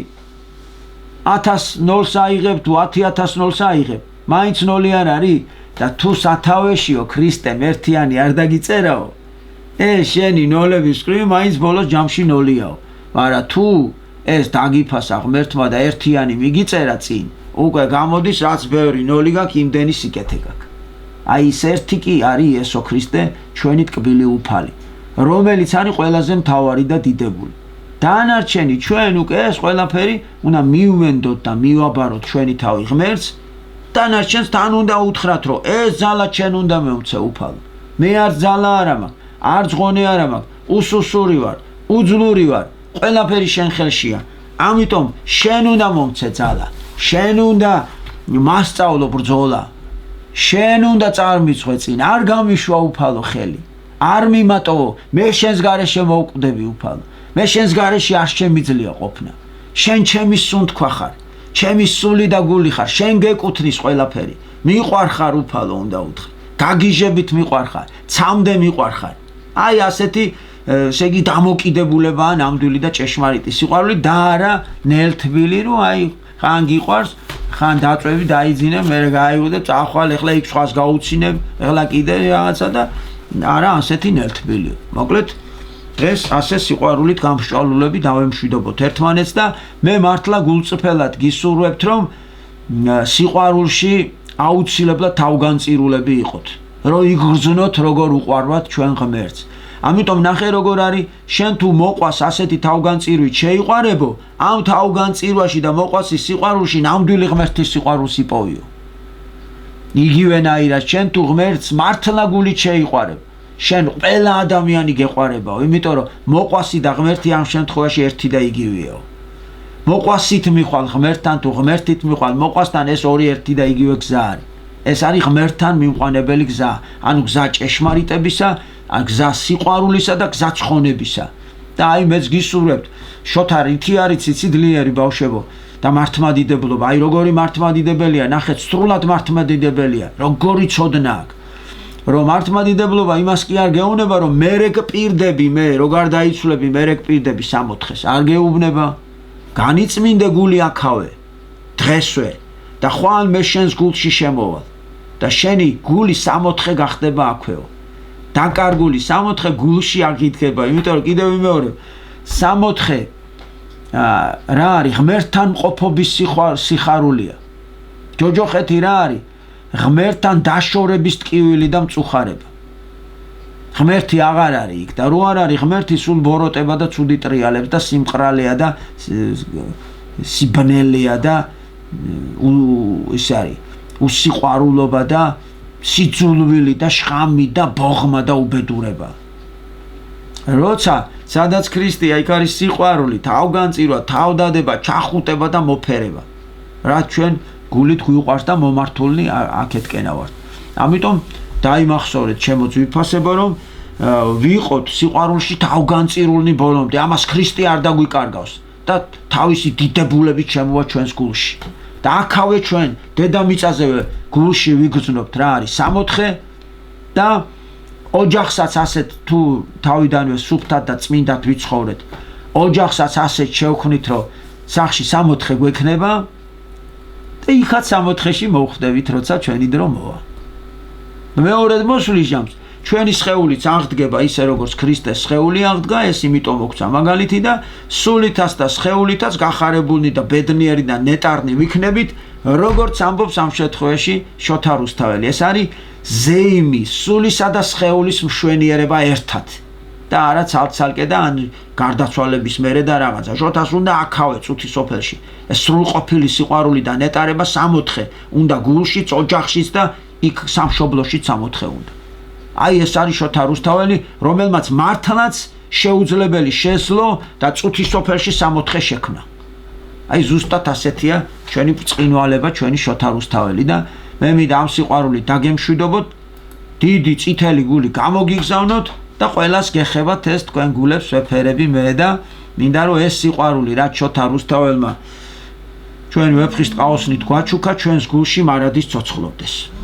1000 ნოლს აიღებ თუ 10,000 ნოლს აიღებ, მაინც ნოლი არ არის? და თუ სათავეშიო ქრისტემ ერთიანი არ დაგიწერაო, შენი ნოლების მწკრივი მაინც ბოლოს ჯამში ნოლიაო. მაგრამ თუ ეს დაგიფასა ღმერთმა და ერთიანი მიგიწერა წინ, უკვე გამოდის რაც ბევრი ნოლი გაქვს, იმდენი სიკეთე გაქვს. აი ეს ერთი კი არის იესო ქრისტე, ჩვენი ტკბილი უფალი, რომელიც არის ყველაზე მთავარი და დიდებული. დანარჩენი ჩვენ უკვე ეს ყველაფერი უნდა მივმენდოთ და მივაბაროთ ჩვენი თავი ღმერთს. დანარჩენს თან უნდა უთხრათ, რომ ეს ძალა ჩვენ უნდა მევცე უფალო. მე არ ძალა არ მაქვს, არ ძღონე არ მაქვს, უსუსური ვარ, უძლური ვარ, ყველაფერი შენ ხელშია. ამიტომ შენ უნდა მომცე ძალა, შენ უნდა მასწავლო ბრძოლა, შენ უნდა წარმიცხვე წინ, არ გამიშვა უფალო ხელი, არ მიმატოვო, მე შენს გარეშე მოვკვდები უფალო, მე შენს გარეშე არ შემიძლია ყოფნა, შენ ჩემი სუნთქვა ხარ, ჩემი სული და გული ხარ, შენ გეკუთვნის ყველაფერი, მიყვარხარ უფალო უნდა უთხრა, გაგიჟებით მიყვარხარ, ცამდე მიყვარხარ. აი ასეთი ესე იგი დამოკიდებულებაა ნამდვილი და ჭეშმარიტი სიყვარული და არა ნელთბილი, რომ აი ხან გიყვარს, ხან დაწვევი დაიძინე, მე გაიგო და წახვალ, ეხლა იქ სხვას გაუცინებ, ეხლა კიდე რაღაცა და არა ასეთი ნელთბილი. მოკლედ ეს ასე სიყვარულით გამსჭვალულები დავემშვიდობოთ ერთმანეთს და მე მართლა გულწრფელად გისურვებთ რომ სიყვარულში აუცილებლად თავგანწირულები იყოთ, რომ იგრძნოთ როგორ უყვარვათ ჩვენ ღმერთს. ამიტომ ნახე როგორ არის, შენ თუ მოყვას ასეთი თავგანწირვით შეიყვარებო, ამ თავგანწირვაში და მოყვასის სიყვარულში ნამდვილი ღმერთის სიყვარულს იპოვიო. იგივენაირად შენ თუ ღმერთს მართლა გულით შეიყვარებ, შენ ყველა ადამიანი გეყვარებაო, იმიტომ რომ მოყვასი და ღმერთი ამ შემთხვევაში ერთი და იგივეო. მოყვასით მიხვალ ღმერთთან თუ ღმერთით მიხვალ მოყვასთან, ეს ორი ერთი და იგივე გზა არის. ეს არის ღმერთთან მიმყვანებელი გზა, ანუ გზა ჭეშმარიტებისა, გზა სიყვარულისა და გზა ცხონებისა. და აი მეც გისურვებთ, შოთა რითი არის ციციდლიერი ბავშვებო და მართლმადიდებლობა, აი როგორი მართლმადიდებელია, ნახეთ, სრულად მართლმადიდებელია, როგორი ცოდნა აქვს. რომ მართლმადიდებლობა იმას კი არ გეუბნება, რომ მერე გპირდები, მე რო გარდაიცვლები, მერე გპირდები 60-ს, არ გეუბნება. განიწმინდე გული აქავე, დღესვე და ხვალ მე შენს გულში შემოვალ და შენი გული 60 გახდება აქვეო. დაკარგული 60 გულში აღიდგება, იმიტომ რომ კიდევ ვიმეორებ, 60 რა არის ღმერთთან მყოფობის სიხარულია. ჯოჯოხეთი რა არის? ღმერთთან დაშორების ტკივილი და მწუხარება. ღმერთი აღარ არის იქ და რო არ არის ღმერთი, სულ ბოროტება და ცუდი ტრიალებს და სიმყრალეა და სიბნელეა და ის არის უსიყვარულობა და სიძულვილი და შხამი და ბოღმა და უბედურება. როცა სადაც ქრისტეა, იქ არის სიყვარული, თავგანწირვა, თავდადება, ჩახუტება და მოფერება. რაც ჩვენ გულით გვიყვარს და მომართულნი აქეთკენა ვართ. ამიტომ დაიმახსოვრეთ ჩემო ძვირფასებო, რომ ვიყოთ სიყვარულში თავგანწირულნი ბოლომდე. ამას ქრისტე არ დაგვიკარგავს და თავისი დიდებულებით შემოვა ჩვენს გულში. და აქავე ჩვენ დედამიწაზე გულში ვიგრძნობთ რა არის 60 და ოჯახსაც ასეთ თუ თავიდანვე სუფთად და წმინდად ვიცხოვრეთ, ოჯახსაც ასეთ შევქმნით, რომ სახში 60 გვექნება და იქაც 60-ში მოვხდებით, როცა ჩვენი დრო მოვა. მეორედ მოსვლის ჟამს ჩვენი სხეულიც აღდგება ისე როგორც ქრისტეს სხეული აღდგა, ეს იმიტომ მოგცა მაგალითი და სულითაც და სხეულითაც გახარებულნი და ბედნიერი და ნეტარნი ვიქნებით, როგორც ამბობს ამ შემთხვევაში შოთა რუსთაველი. ეს არის ზეიმი, სულისა და სხეულის მშვენიერება ერთად და არა ცალ-ცალკე და ან გარდაცვალების მერე და რაღაცა. შოთას უნდა აქავე წუთის სოფელში ეს სრულყოფილი სიყვარული და ნეტარება 60 უნდა გულშიც, ოჯახშიც და იქ სამშობლოშიც 60 უნდა. აი ეს არის შოთა რუსთაველი, რომელმაც მართლაც შეუძლებელი შესლო და წუთის სოფელში 60 შექმნა. აი ზუსტად ასეთია ჩვენი ბრწყინვალება, ჩვენი შოთა რუსთაველი და მე მინდა ამ სიყვარულით დაგემშვიდობოთ, დიდი წითელი გული გამოგიგზავნოთ და ყველას გეხებათ ეს თქვენ გულებს ვეფერები მე და მინდა რომ ეს სიყვარული რაც შოთა რუსთაველმა ჩვენ ვეფხისტყაოსნით გვაჩუქა, ჩვენს გულში მარადის ცოცხლობდეს.